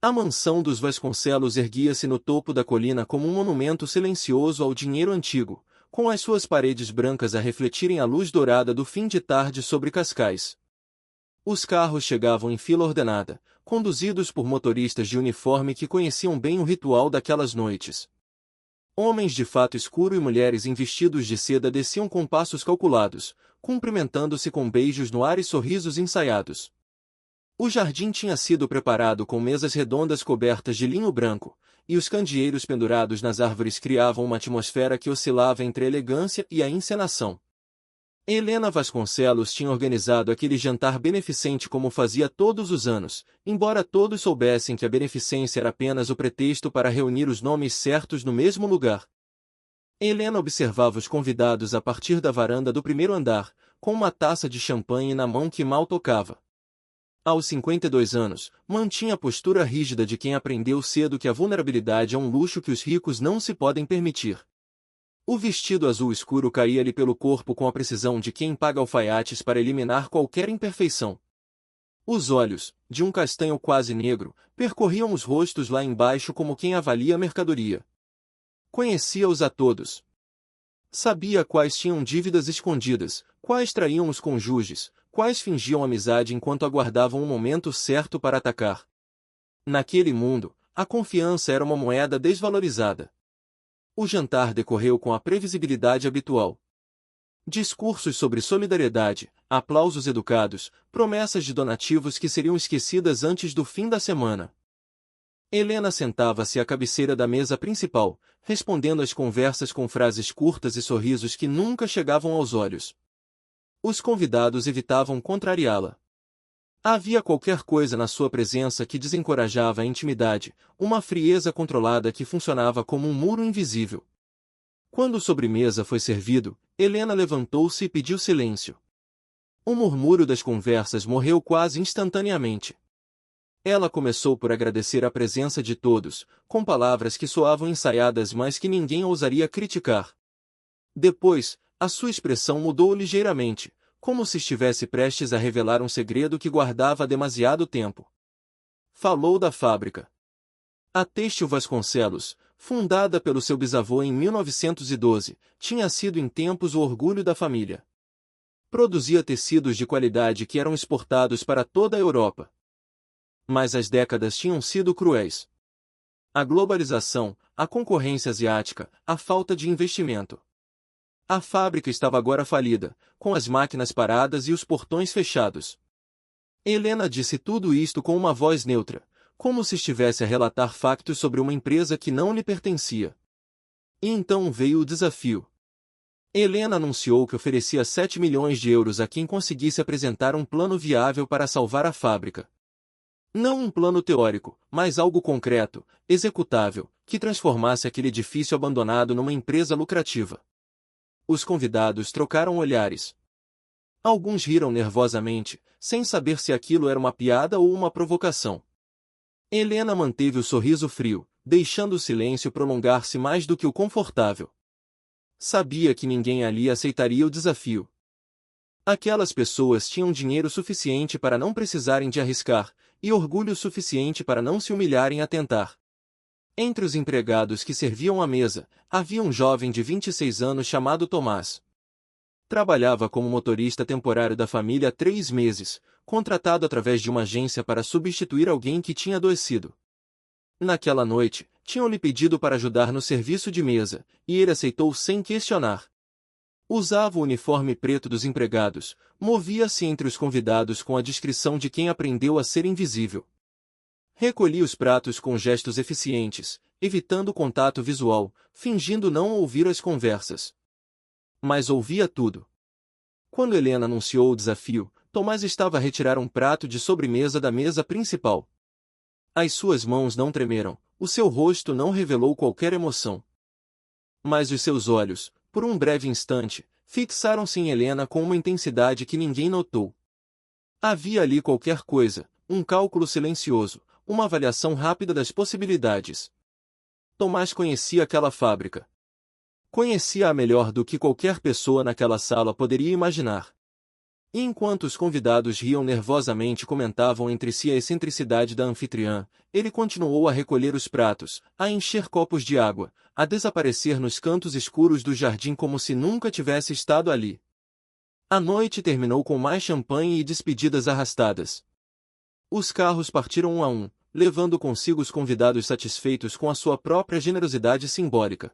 A mansão dos Vasconcelos erguia-se no topo da colina como um monumento silencioso ao dinheiro antigo, com as suas paredes brancas a refletirem a luz dourada do fim de tarde sobre Cascais. Os carros chegavam em fila ordenada, conduzidos por motoristas de uniforme que conheciam bem o ritual daquelas noites. Homens de fato escuro e mulheres em vestidos de seda desciam com passos calculados, cumprimentando-se com beijos no ar e sorrisos ensaiados. O jardim tinha sido preparado com mesas redondas cobertas de linho branco, e os candeeiros pendurados nas árvores criavam uma atmosfera que oscilava entre a elegância e a encenação. Helena Vasconcelos tinha organizado aquele jantar beneficente como fazia todos os anos, embora todos soubessem que a beneficência era apenas o pretexto para reunir os nomes certos no mesmo lugar. Helena observava os convidados a partir da varanda do primeiro andar, com uma taça de champanhe na mão que mal tocava. Aos 52 anos, mantinha a postura rígida de quem aprendeu cedo que a vulnerabilidade é um luxo que os ricos não se podem permitir. O vestido azul escuro caía-lhe pelo corpo com a precisão de quem paga alfaiates para eliminar qualquer imperfeição. Os olhos, de um castanho quase negro, percorriam os rostos lá embaixo como quem avalia a mercadoria. Conhecia-os a todos. Sabia quais tinham dívidas escondidas, quais traíam os cônjuges, quais fingiam amizade enquanto aguardavam o momento certo para atacar. Naquele mundo, a confiança era uma moeda desvalorizada. O jantar decorreu com a previsibilidade habitual. Discursos sobre solidariedade, aplausos educados, promessas de donativos que seriam esquecidas antes do fim da semana. Helena sentava-se à cabeceira da mesa principal, respondendo às conversas com frases curtas e sorrisos que nunca chegavam aos olhos. Os convidados evitavam contrariá-la. Havia qualquer coisa na sua presença que desencorajava a intimidade, uma frieza controlada que funcionava como um muro invisível. Quando a sobremesa foi servido, Helena levantou-se e pediu silêncio. O murmúrio das conversas morreu quase instantaneamente. Ela começou por agradecer a presença de todos, com palavras que soavam ensaiadas mas que ninguém ousaria criticar. Depois, a sua expressão mudou ligeiramente, como se estivesse prestes a revelar um segredo que guardava há demasiado tempo. Falou da fábrica. A Têxtil Vasconcelos, fundada pelo seu bisavô em 1912, tinha sido em tempos o orgulho da família. Produzia tecidos de qualidade que eram exportados para toda a Europa. Mas as décadas tinham sido cruéis. A globalização, a concorrência asiática, a falta de investimento. A fábrica estava agora falida, com as máquinas paradas e os portões fechados. Helena disse tudo isto com uma voz neutra, como se estivesse a relatar factos sobre uma empresa que não lhe pertencia. E então veio o desafio. Helena anunciou que oferecia 7 milhões de euros a quem conseguisse apresentar um plano viável para salvar a fábrica. Não um plano teórico, mas algo concreto, executável, que transformasse aquele edifício abandonado numa empresa lucrativa. Os convidados trocaram olhares. Alguns riram nervosamente, sem saber se aquilo era uma piada ou uma provocação. Helena manteve o sorriso frio, deixando o silêncio prolongar-se mais do que o confortável. Sabia que ninguém ali aceitaria o desafio. Aquelas pessoas tinham dinheiro suficiente para não precisarem de arriscar, e orgulho suficiente para não se humilharem a tentar. Entre os empregados que serviam à mesa, havia um jovem de 26 anos chamado Tomás. Trabalhava como motorista temporário da família há 3 meses, contratado através de uma agência para substituir alguém que tinha adoecido. Naquela noite, tinham-lhe pedido para ajudar no serviço de mesa, e ele aceitou sem questionar. Usava o uniforme preto dos empregados, movia-se entre os convidados com a discrição de quem aprendeu a ser invisível. Recolhia os pratos com gestos eficientes, evitando o contato visual, fingindo não ouvir as conversas. Mas ouvia tudo. Quando Helena anunciou o desafio, Tomás estava a retirar um prato de sobremesa da mesa principal. As suas mãos não tremeram, o seu rosto não revelou qualquer emoção. Mas os seus olhos, por um breve instante, fixaram-se em Helena com uma intensidade que ninguém notou. Havia ali qualquer coisa, um cálculo silencioso, uma avaliação rápida das possibilidades. Tomás conhecia aquela fábrica. Conhecia-a melhor do que qualquer pessoa naquela sala poderia imaginar. E enquanto os convidados riam nervosamente e comentavam entre si a excentricidade da anfitriã, ele continuou a recolher os pratos, a encher copos de água, a desaparecer nos cantos escuros do jardim como se nunca tivesse estado ali. A noite terminou com mais champanhe e despedidas arrastadas. Os carros partiram um a um, levando consigo os convidados satisfeitos com a sua própria generosidade simbólica.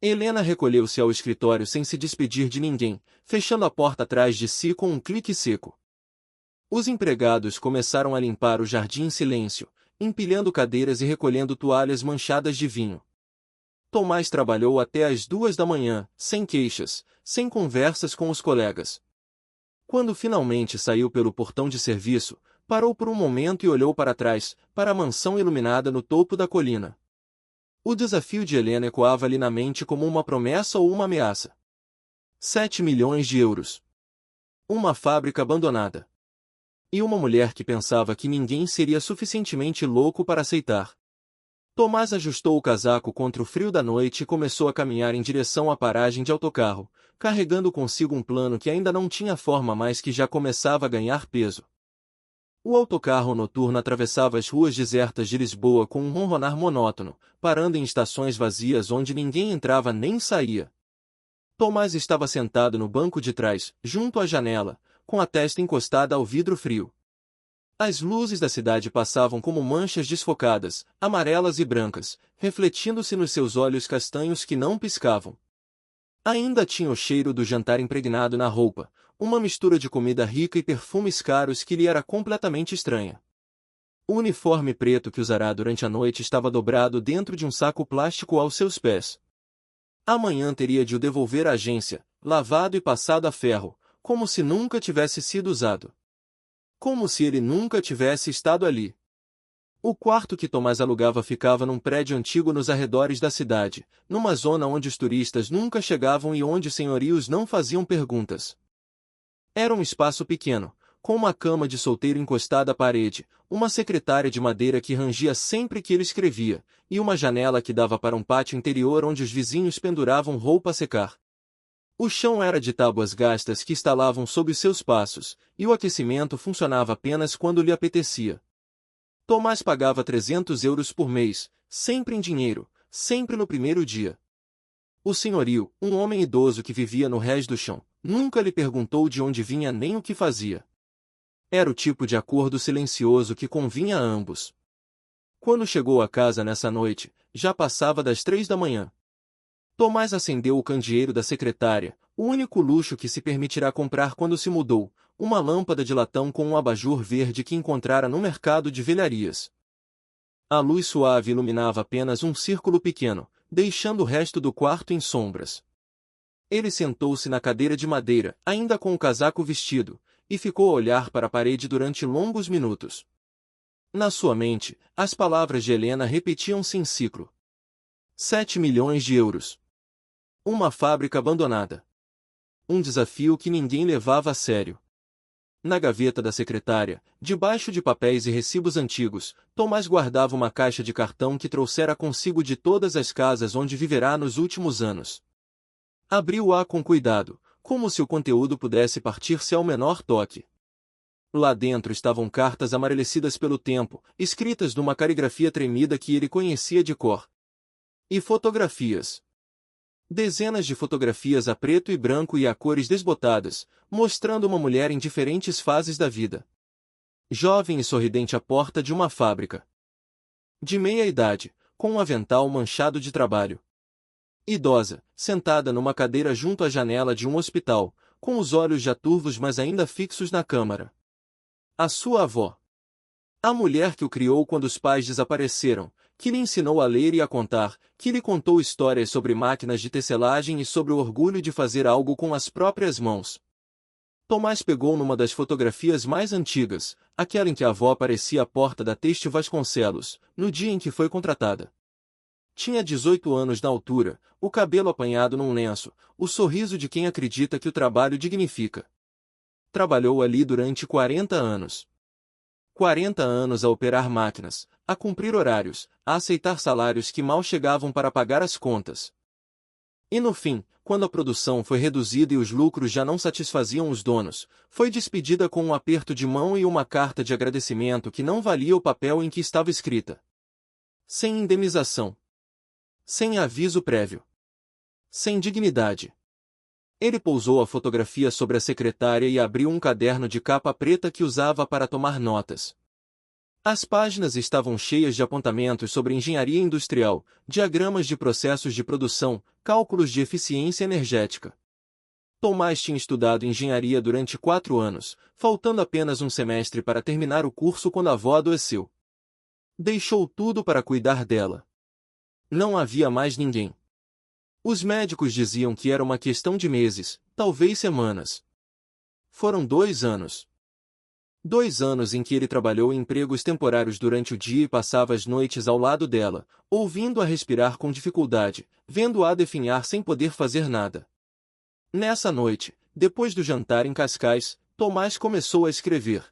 Helena recolheu-se ao escritório sem se despedir de ninguém, fechando a porta atrás de si com um clique seco. Os empregados começaram a limpar o jardim em silêncio, empilhando cadeiras e recolhendo toalhas manchadas de vinho. Tomás trabalhou até às 2 da manhã, sem queixas, sem conversas com os colegas. Quando finalmente saiu pelo portão de serviço, parou por um momento e olhou para trás, para a mansão iluminada no topo da colina. O desafio de Helena ecoava-lhe na mente como uma promessa ou uma ameaça. 7 milhões de euros. Uma fábrica abandonada. E uma mulher que pensava que ninguém seria suficientemente louco para aceitar. Tomás ajustou o casaco contra o frio da noite e começou a caminhar em direção à paragem de autocarro, carregando consigo um plano que ainda não tinha forma mas que já começava a ganhar peso. O autocarro noturno atravessava as ruas desertas de Lisboa com um ronronar monótono, parando em estações vazias onde ninguém entrava nem saía. Tomás estava sentado no banco de trás, junto à janela, com a testa encostada ao vidro frio. As luzes da cidade passavam como manchas desfocadas, amarelas e brancas, refletindo-se nos seus olhos castanhos que não piscavam. Ainda tinha o cheiro do jantar impregnado na roupa, uma mistura de comida rica e perfumes caros que lhe era completamente estranha. O uniforme preto que usará durante a noite estava dobrado dentro de um saco plástico aos seus pés. Amanhã teria de o devolver à agência, lavado e passado a ferro, como se nunca tivesse sido usado. Como se ele nunca tivesse estado ali. O quarto que Tomás alugava ficava num prédio antigo nos arredores da cidade, numa zona onde os turistas nunca chegavam e onde senhorios não faziam perguntas. Era um espaço pequeno, com uma cama de solteiro encostada à parede, uma secretária de madeira que rangia sempre que ele escrevia, e uma janela que dava para um pátio interior onde os vizinhos penduravam roupa a secar. O chão era de tábuas gastas que estalavam sob os seus passos, e o aquecimento funcionava apenas quando lhe apetecia. Tomás pagava 300 euros por mês, sempre em dinheiro, sempre no primeiro dia. O senhorio, um homem idoso que vivia no rés do chão, nunca lhe perguntou de onde vinha nem o que fazia. Era o tipo de acordo silencioso que convinha a ambos. Quando chegou a casa nessa noite, já passava das 3 da manhã. Tomás acendeu o candeeiro da secretária, o único luxo que se permitirá comprar quando se mudou, uma lâmpada de latão com um abajur verde que encontrara no mercado de velharias. A luz suave iluminava apenas um círculo pequeno, deixando o resto do quarto em sombras. Ele sentou-se na cadeira de madeira, ainda com o casaco vestido, e ficou a olhar para a parede durante longos minutos. Na sua mente, as palavras de Helena repetiam-se em ciclo. 7 milhões de euros. Uma fábrica abandonada. Um desafio que ninguém levava a sério. Na gaveta da secretária, debaixo de papéis e recibos antigos, Tomás guardava uma caixa de cartão que trouxera consigo de todas as casas onde viverá nos últimos anos. Abriu-a com cuidado, como se o conteúdo pudesse partir-se ao menor toque. Lá dentro estavam cartas amarelecidas pelo tempo, escritas numa caligrafia tremida que ele conhecia de cor. E fotografias. Dezenas de fotografias a preto e branco e a cores desbotadas, mostrando uma mulher em diferentes fases da vida. Jovem e sorridente à porta de uma fábrica. De meia idade, com um avental manchado de trabalho. Idosa, sentada numa cadeira junto à janela de um hospital, com os olhos já turvos mas ainda fixos na câmara. A sua avó. A mulher que o criou quando os pais desapareceram, que lhe ensinou a ler e a contar, que lhe contou histórias sobre máquinas de tecelagem e sobre o orgulho de fazer algo com as próprias mãos. Tomás pegou numa das fotografias mais antigas, aquela em que a avó aparecia à porta da Têxtil Vasconcelos, no dia em que foi contratada. Tinha 18 anos na altura, o cabelo apanhado num lenço, o sorriso de quem acredita que o trabalho dignifica. Trabalhou ali durante 40 anos. 40 anos a operar máquinas, a cumprir horários, a aceitar salários que mal chegavam para pagar as contas. E no fim, quando a produção foi reduzida e os lucros já não satisfaziam os donos, foi despedida com um aperto de mão e uma carta de agradecimento que não valia o papel em que estava escrita. Sem indenização. Sem aviso prévio. Sem dignidade. Ele pousou a fotografia sobre a secretária e abriu um caderno de capa preta que usava para tomar notas. As páginas estavam cheias de apontamentos sobre engenharia industrial, diagramas de processos de produção, cálculos de eficiência energética. Tomás tinha estudado engenharia durante 4 anos, faltando apenas um semestre para terminar o curso quando a avó adoeceu. Deixou tudo para cuidar dela. Não havia mais ninguém. Os médicos diziam que era uma questão de meses, talvez semanas. Foram 2 anos. 2 anos em que ele trabalhou em empregos temporários durante o dia e passava as noites ao lado dela, ouvindo-a respirar com dificuldade, vendo-a definhar sem poder fazer nada. Nessa noite, depois do jantar em Cascais, Tomás começou a escrever.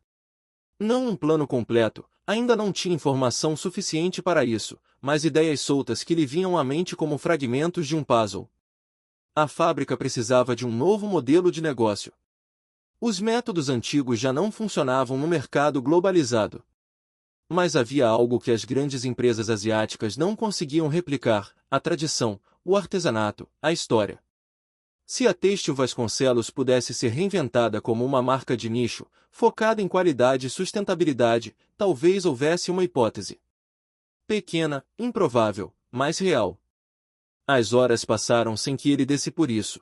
Não um plano completo, ainda não tinha informação suficiente para isso, mas ideias soltas que lhe vinham à mente como fragmentos de um puzzle. A fábrica precisava de um novo modelo de negócio. Os métodos antigos já não funcionavam no mercado globalizado. Mas havia algo que as grandes empresas asiáticas não conseguiam replicar: a tradição, o artesanato, a história. Se a Têxtil Vasconcelos pudesse ser reinventada como uma marca de nicho, focada em qualidade e sustentabilidade, talvez houvesse uma hipótese. Pequena, improvável, mas real. As horas passaram sem que ele desse por isso.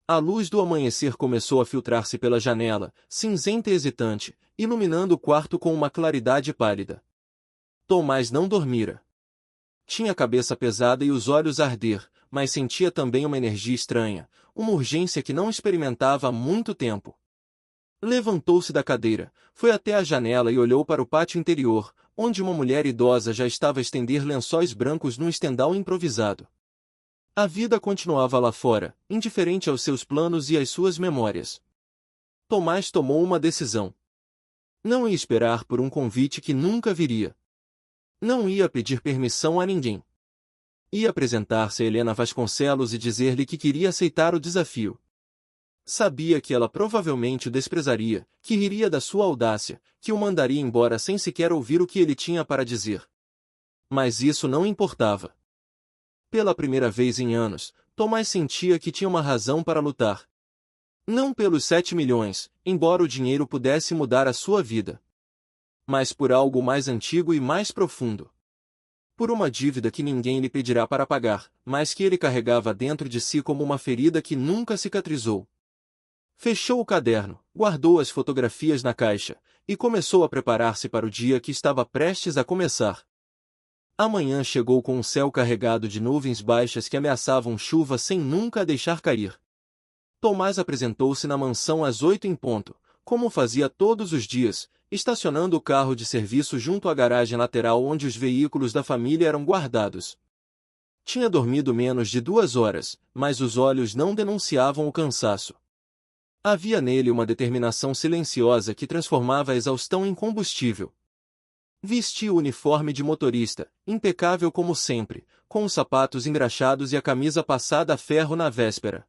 A luz do amanhecer começou a filtrar-se pela janela, cinzenta e hesitante, iluminando o quarto com uma claridade pálida. Tomás não dormira. Tinha a cabeça pesada e os olhos a arder, mas sentia também uma energia estranha, uma urgência que não experimentava há muito tempo. Levantou-se da cadeira, foi até a janela e olhou para o pátio interior, onde uma mulher idosa já estava a estender lençóis brancos num estendal improvisado. A vida continuava lá fora, indiferente aos seus planos e às suas memórias. Tomás tomou uma decisão. Não ia esperar por um convite que nunca viria. Não ia pedir permissão a ninguém. Ia apresentar-se a Helena Vasconcelos e dizer-lhe que queria aceitar o desafio. Sabia que ela provavelmente o desprezaria, que riria da sua audácia, que o mandaria embora sem sequer ouvir o que ele tinha para dizer. Mas isso não importava. Pela primeira vez em anos, Tomás sentia que tinha uma razão para lutar. Não pelos 7 milhões, embora o dinheiro pudesse mudar a sua vida. Mas por algo mais antigo e mais profundo. Por uma dívida que ninguém lhe pedirá para pagar, mas que ele carregava dentro de si como uma ferida que nunca cicatrizou. Fechou o caderno, guardou as fotografias na caixa, e começou a preparar-se para o dia que estava prestes a começar. A manhã chegou com um céu carregado de nuvens baixas que ameaçavam chuva sem nunca a deixar cair. Tomás apresentou-se na mansão às 8 em ponto, como fazia todos os dias, estacionando o carro de serviço junto à garagem lateral onde os veículos da família eram guardados. Tinha dormido menos de 2 horas, mas os olhos não denunciavam o cansaço. Havia nele uma determinação silenciosa que transformava a exaustão em combustível. Vestia o uniforme de motorista, impecável como sempre, com os sapatos engraxados e a camisa passada a ferro na véspera.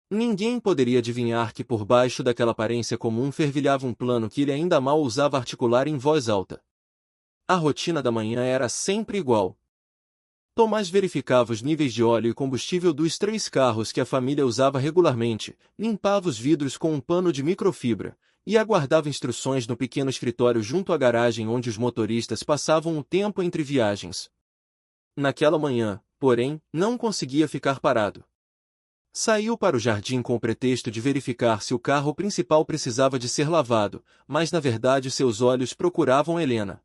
Ninguém poderia adivinhar que por baixo daquela aparência comum fervilhava um plano que ele ainda mal ousava articular em voz alta. A rotina da manhã era sempre igual. Tomás verificava os níveis de óleo e combustível dos 3 carros que a família usava regularmente, limpava os vidros com um pano de microfibra, e aguardava instruções no pequeno escritório junto à garagem onde os motoristas passavam o tempo entre viagens. Naquela manhã, porém, não conseguia ficar parado. Saiu para o jardim com o pretexto de verificar se o carro principal precisava de ser lavado, mas na verdade seus olhos procuravam Helena.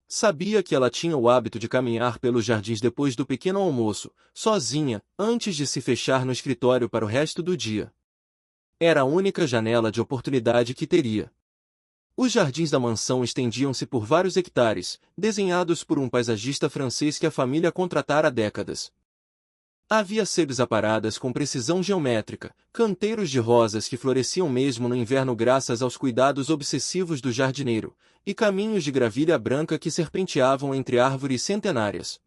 Sabia que ela tinha o hábito de caminhar pelos jardins depois do pequeno almoço, sozinha, antes de se fechar no escritório para o resto do dia. Era a única janela de oportunidade que teria. Os jardins da mansão estendiam-se por vários hectares, desenhados por um paisagista francês que a família contratara há décadas. Havia sebes aparadas com precisão geométrica, canteiros de rosas que floresciam mesmo no inverno graças aos cuidados obsessivos do jardineiro, e caminhos de gravilha branca que serpenteavam entre árvores centenárias.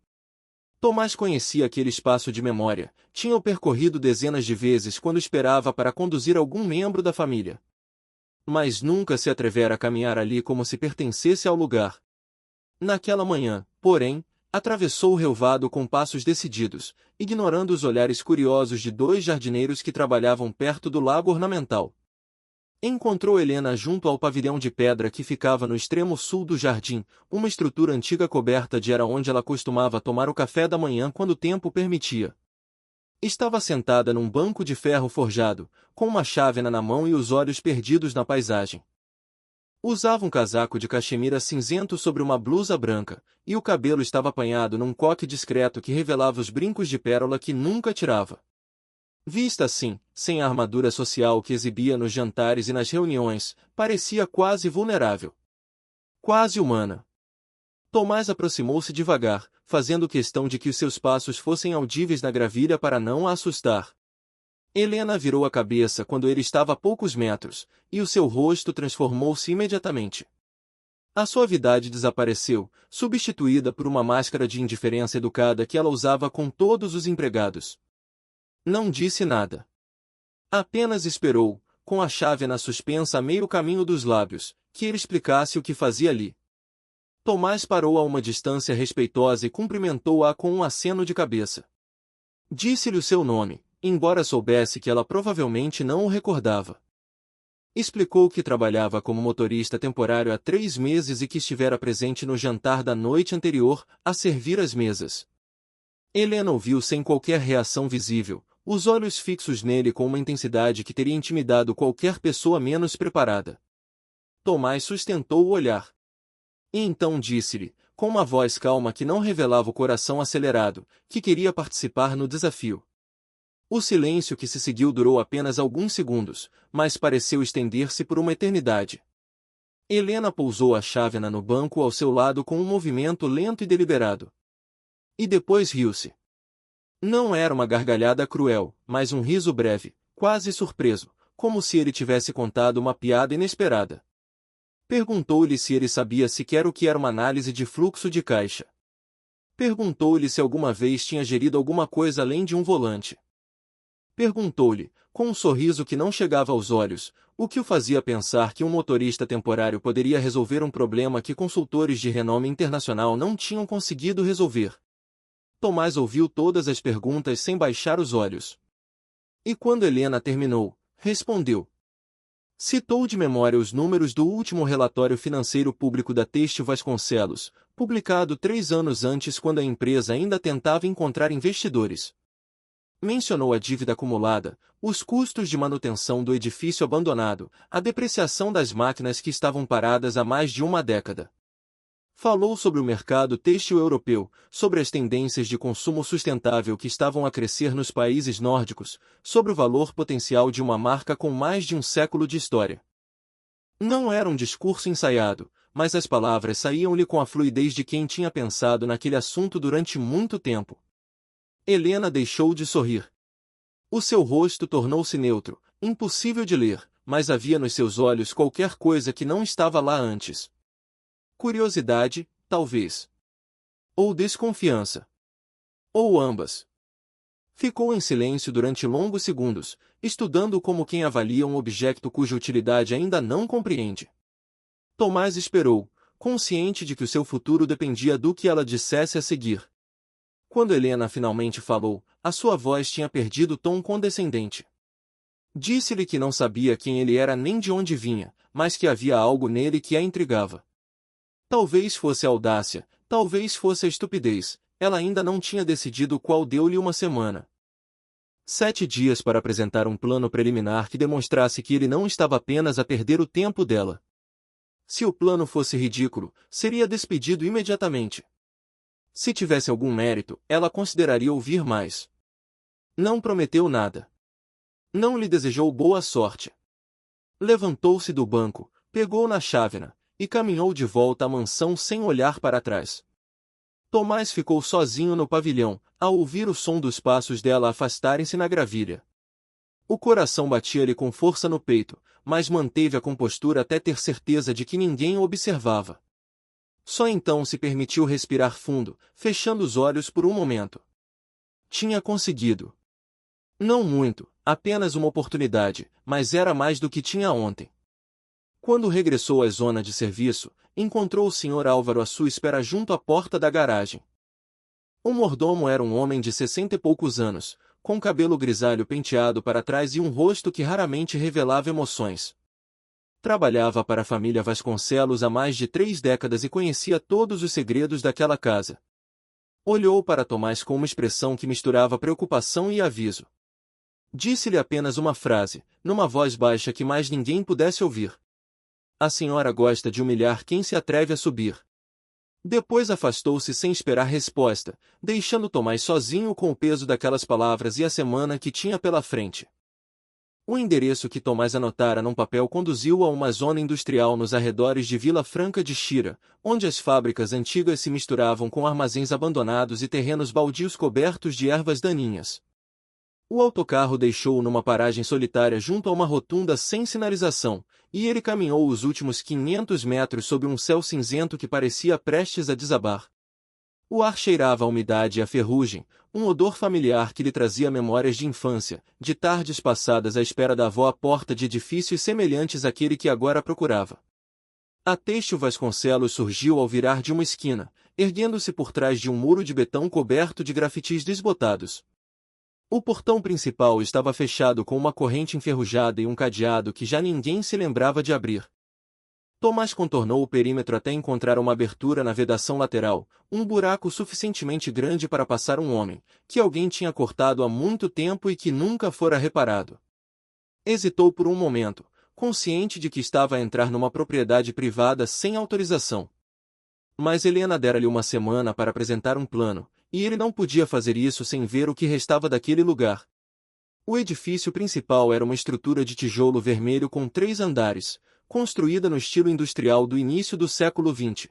Tomás conhecia aquele espaço de memória, tinha-o percorrido dezenas de vezes quando esperava para conduzir algum membro da família. Mas nunca se atrevera a caminhar ali como se pertencesse ao lugar. Naquela manhã, porém, atravessou o relvado com passos decididos, ignorando os olhares curiosos de dois jardineiros que trabalhavam perto do lago ornamental. Encontrou Helena junto ao pavilhão de pedra que ficava no extremo sul do jardim, uma estrutura antiga coberta de era onde ela costumava tomar o café da manhã quando o tempo permitia. Estava sentada num banco de ferro forjado, com uma chávena na mão e os olhos perdidos na paisagem. Usava um casaco de caxemira cinzento sobre uma blusa branca, e o cabelo estava apanhado num coque discreto que revelava os brincos de pérola que nunca tirava. Vista assim, sem a armadura social que exibia nos jantares e nas reuniões, parecia quase vulnerável. Quase humana. Tomás aproximou-se devagar, fazendo questão de que os seus passos fossem audíveis na gravilha para não a assustar. Helena virou a cabeça quando ele estava a poucos metros, e o seu rosto transformou-se imediatamente. A suavidade desapareceu, substituída por uma máscara de indiferença educada que ela usava com todos os empregados. Não disse nada. Apenas esperou, com a chávena suspensa a meio caminho dos lábios, que ele explicasse o que fazia ali. Tomás parou a uma distância respeitosa e cumprimentou-a com um aceno de cabeça. Disse-lhe o seu nome, embora soubesse que ela provavelmente não o recordava. Explicou que trabalhava como motorista temporário há 3 meses e que estivera presente no jantar da noite anterior, a servir as mesas. Helena ouviu sem qualquer reação visível, os olhos fixos nele com uma intensidade que teria intimidado qualquer pessoa menos preparada. Tomás sustentou o olhar. E então disse-lhe, com uma voz calma que não revelava o coração acelerado, que queria participar no desafio. O silêncio que se seguiu durou apenas alguns segundos, mas pareceu estender-se por uma eternidade. Helena pousou a chávena no banco ao seu lado com um movimento lento e deliberado. E depois riu-se. Não era uma gargalhada cruel, mas um riso breve, quase surpreso, como se ele tivesse contado uma piada inesperada. Perguntou-lhe se ele sabia sequer o que era uma análise de fluxo de caixa. Perguntou-lhe se alguma vez tinha gerido alguma coisa além de um volante. Perguntou-lhe, com um sorriso que não chegava aos olhos, o que o fazia pensar que um motorista temporário poderia resolver um problema que consultores de renome internacional não tinham conseguido resolver. Tomás ouviu todas as perguntas sem baixar os olhos. E quando Helena terminou, respondeu. Citou de memória os números do último relatório financeiro público da Têxtil Vasconcelos, publicado 3 anos antes quando a empresa ainda tentava encontrar investidores. Mencionou a dívida acumulada, os custos de manutenção do edifício abandonado, a depreciação das máquinas que estavam paradas há mais de uma década. Falou sobre o mercado têxtil europeu, sobre as tendências de consumo sustentável que estavam a crescer nos países nórdicos, sobre o valor potencial de uma marca com mais de um século de história. Não era um discurso ensaiado, mas as palavras saíam-lhe com a fluidez de quem tinha pensado naquele assunto durante muito tempo. Helena deixou de sorrir. O seu rosto tornou-se neutro, impossível de ler, mas havia nos seus olhos qualquer coisa que não estava lá antes. Curiosidade, talvez. Ou desconfiança. Ou ambas. Ficou em silêncio durante longos segundos, estudando como quem avalia um objeto cuja utilidade ainda não compreende. Tomás esperou, consciente de que o seu futuro dependia do que ela dissesse a seguir. Quando Helena finalmente falou, a sua voz tinha perdido o tom condescendente. Disse-lhe que não sabia quem ele era nem de onde vinha, mas que havia algo nele que a intrigava. Talvez fosse a audácia, talvez fosse a estupidez, ela ainda não tinha decidido qual. Deu-lhe uma semana. 7 dias para apresentar um plano preliminar que demonstrasse que ele não estava apenas a perder o tempo dela. Se o plano fosse ridículo, seria despedido imediatamente. Se tivesse algum mérito, ela consideraria ouvir mais. Não prometeu nada. Não lhe desejou boa sorte. Levantou-se do banco, pegou na chávena, e caminhou de volta à mansão sem olhar para trás. Tomás ficou sozinho no pavilhão, ao ouvir o som dos passos dela afastarem-se na gravilha. O coração batia-lhe com força no peito, mas manteve a compostura até ter certeza de que ninguém o observava. Só então se permitiu respirar fundo, fechando os olhos por um momento. Tinha conseguido. Não muito, apenas uma oportunidade, mas era mais do que tinha ontem. Quando regressou à zona de serviço, encontrou o Sr. Álvaro à sua espera junto à porta da garagem. O mordomo era um homem de 60 e poucos anos, com cabelo grisalho penteado para trás e um rosto que raramente revelava emoções. Trabalhava para a família Vasconcelos há mais de 3 décadas e conhecia todos os segredos daquela casa. Olhou para Tomás com uma expressão que misturava preocupação e aviso. Disse-lhe apenas uma frase, numa voz baixa que mais ninguém pudesse ouvir. A senhora gosta de humilhar quem se atreve a subir. Depois afastou-se sem esperar resposta, deixando Tomás sozinho com o peso daquelas palavras e a semana que tinha pela frente. O endereço que Tomás anotara num papel conduziu-o a uma zona industrial nos arredores de Vila Franca de Xira, onde as fábricas antigas se misturavam com armazéns abandonados e terrenos baldios cobertos de ervas daninhas. O autocarro deixou-o numa paragem solitária junto a uma rotunda sem sinalização, e ele caminhou os últimos 500 metros sob um céu cinzento que parecia prestes a desabar. O ar cheirava a umidade e a ferrugem, um odor familiar que lhe trazia memórias de infância, de tardes passadas à espera da avó à porta de edifícios semelhantes àquele que agora procurava. A Têxtil Vasconcelos surgiu ao virar de uma esquina, erguendo-se por trás de um muro de betão coberto de grafitis desbotados. O portão principal estava fechado com uma corrente enferrujada e um cadeado que já ninguém se lembrava de abrir. Tomás contornou o perímetro até encontrar uma abertura na vedação lateral, um buraco suficientemente grande para passar um homem, que alguém tinha cortado há muito tempo e que nunca fora reparado. Hesitou por um momento, consciente de que estava a entrar numa propriedade privada sem autorização. Mas Helena dera-lhe uma semana para apresentar um plano, e ele não podia fazer isso sem ver o que restava daquele lugar. O edifício principal era uma estrutura de tijolo vermelho com 3 andares, construída no estilo industrial do início do século XX.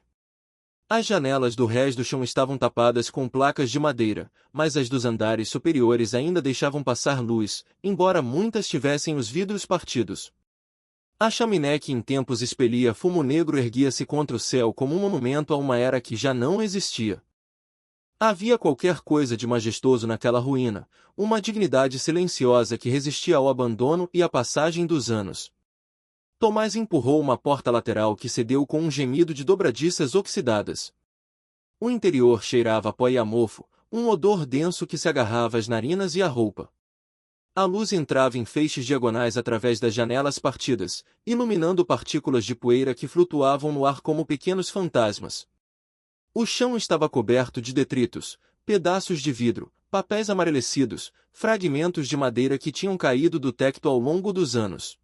As janelas do resto do chão estavam tapadas com placas de madeira, mas as dos andares superiores ainda deixavam passar luz, embora muitas tivessem os vidros partidos. A chaminé que em tempos expelia fumo negro erguia-se contra o céu como um monumento a uma era que já não existia. Havia qualquer coisa de majestoso naquela ruína, uma dignidade silenciosa que resistia ao abandono e à passagem dos anos. Tomás empurrou uma porta lateral que cedeu com um gemido de dobradiças oxidadas. O interior cheirava a pó e a mofo, um odor denso que se agarrava às narinas e à roupa. A luz entrava em feixes diagonais através das janelas partidas, iluminando partículas de poeira que flutuavam no ar como pequenos fantasmas. O chão estava coberto de detritos, pedaços de vidro, papéis amarelecidos, fragmentos de madeira que tinham caído do teto ao longo dos anos.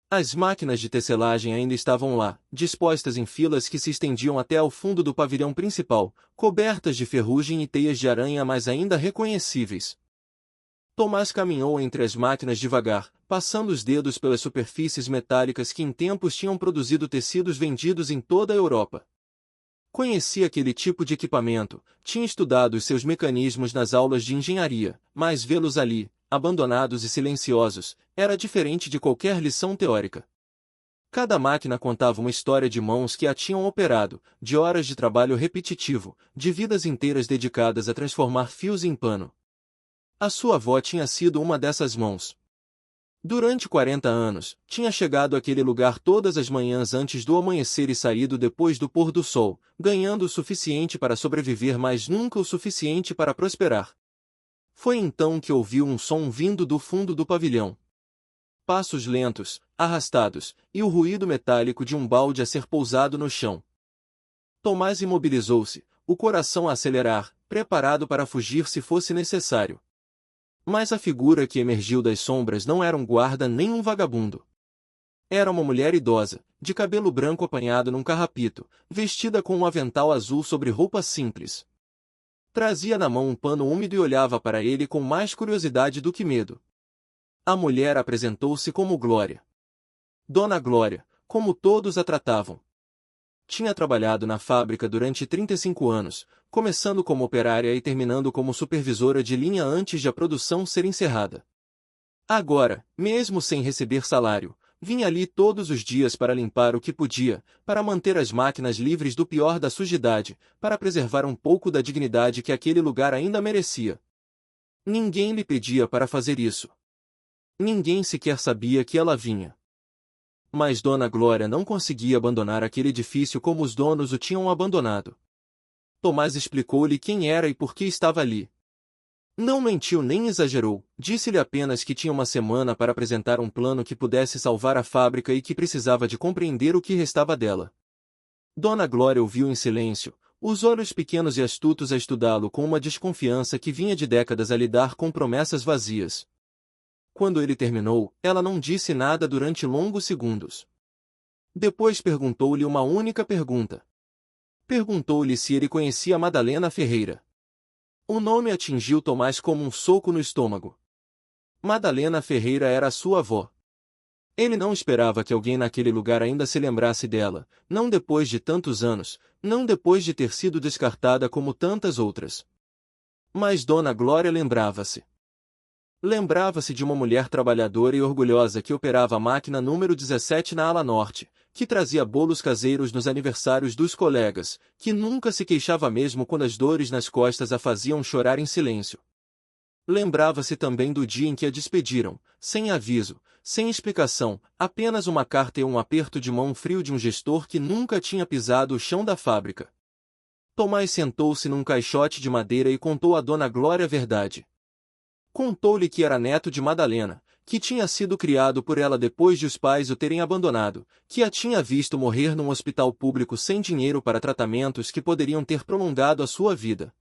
As máquinas de tecelagem ainda estavam lá, dispostas em filas que se estendiam até ao fundo do pavilhão principal, cobertas de ferrugem e teias de aranha mas ainda reconhecíveis. Tomás caminhou entre as máquinas devagar, passando os dedos pelas superfícies metálicas que em tempos tinham produzido tecidos vendidos em toda a Europa. Conhecia aquele tipo de equipamento, tinha estudado os seus mecanismos nas aulas de engenharia, mas vê-los ali, abandonados e silenciosos, era diferente de qualquer lição teórica. Cada máquina contava uma história de mãos que a tinham operado, de horas de trabalho repetitivo, de vidas inteiras dedicadas a transformar fios em pano. A sua avó tinha sido uma dessas mãos. Durante 40 anos, tinha chegado àquele lugar todas as manhãs antes do amanhecer e saído depois do pôr do sol, ganhando o suficiente para sobreviver mas nunca o suficiente para prosperar. Foi então que ouviu um som vindo do fundo do pavilhão. Passos lentos, arrastados, e o ruído metálico de um balde a ser pousado no chão. Tomás imobilizou-se, o coração a acelerar, preparado para fugir se fosse necessário. Mas a figura que emergiu das sombras não era um guarda nem um vagabundo. Era uma mulher idosa, de cabelo branco apanhado num carrapito, vestida com um avental azul sobre roupa simples. Trazia na mão um pano úmido e olhava para ele com mais curiosidade do que medo. A mulher apresentou-se como Glória. Dona Glória, como todos a tratavam. Tinha trabalhado na fábrica durante 35 anos, começando como operária e terminando como supervisora de linha antes de a produção ser encerrada. Agora, mesmo sem receber salário, vinha ali todos os dias para limpar o que podia, para manter as máquinas livres do pior da sujidade, para preservar um pouco da dignidade que aquele lugar ainda merecia. Ninguém lhe pedia para fazer isso. Ninguém sequer sabia que ela vinha. Mas Dona Glória não conseguia abandonar aquele edifício como os donos o tinham abandonado. Tomás explicou-lhe quem era e por que estava ali. Não mentiu nem exagerou, disse-lhe apenas que tinha uma semana para apresentar um plano que pudesse salvar a fábrica e que precisava de compreender o que restava dela. Dona Glória ouviu em silêncio, os olhos pequenos e astutos a estudá-lo com uma desconfiança que vinha de décadas a lidar com promessas vazias. Quando ele terminou, ela não disse nada durante longos segundos. Depois perguntou-lhe uma única pergunta. Perguntou-lhe se ele conhecia Madalena Ferreira. O nome atingiu Tomás como um soco no estômago. Madalena Ferreira era sua avó. Ele não esperava que alguém naquele lugar ainda se lembrasse dela, não depois de tantos anos, não depois de ter sido descartada como tantas outras. Mas Dona Glória lembrava-se. Lembrava-se de uma mulher trabalhadora e orgulhosa que operava a máquina número 17 na ala norte, que trazia bolos caseiros nos aniversários dos colegas, que nunca se queixava mesmo quando as dores nas costas a faziam chorar em silêncio. Lembrava-se também do dia em que a despediram, sem aviso, sem explicação, apenas uma carta e um aperto de mão frio de um gestor que nunca tinha pisado o chão da fábrica. Tomás sentou-se num caixote de madeira e contou a Dona Glória a verdade. Contou-lhe que era neto de Madalena, que tinha sido criado por ela depois de os pais o terem abandonado, que a tinha visto morrer num hospital público sem dinheiro para tratamentos que poderiam ter prolongado a sua vida.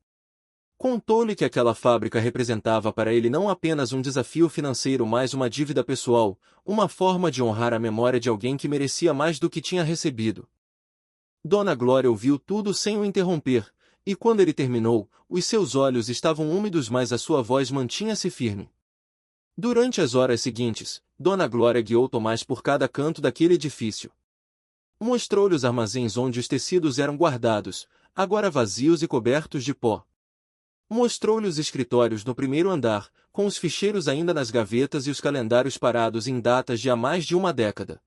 Contou-lhe que aquela fábrica representava para ele não apenas um desafio financeiro mas uma dívida pessoal, uma forma de honrar a memória de alguém que merecia mais do que tinha recebido. Dona Glória ouviu tudo sem o interromper, e quando ele terminou, os seus olhos estavam úmidos mas a sua voz mantinha-se firme. Durante as horas seguintes, Dona Glória guiou Tomás por cada canto daquele edifício. Mostrou-lhe os armazéns onde os tecidos eram guardados, agora vazios e cobertos de pó. Mostrou-lhe os escritórios no primeiro andar, com os ficheiros ainda nas gavetas e os calendários parados em datas de há mais de uma década.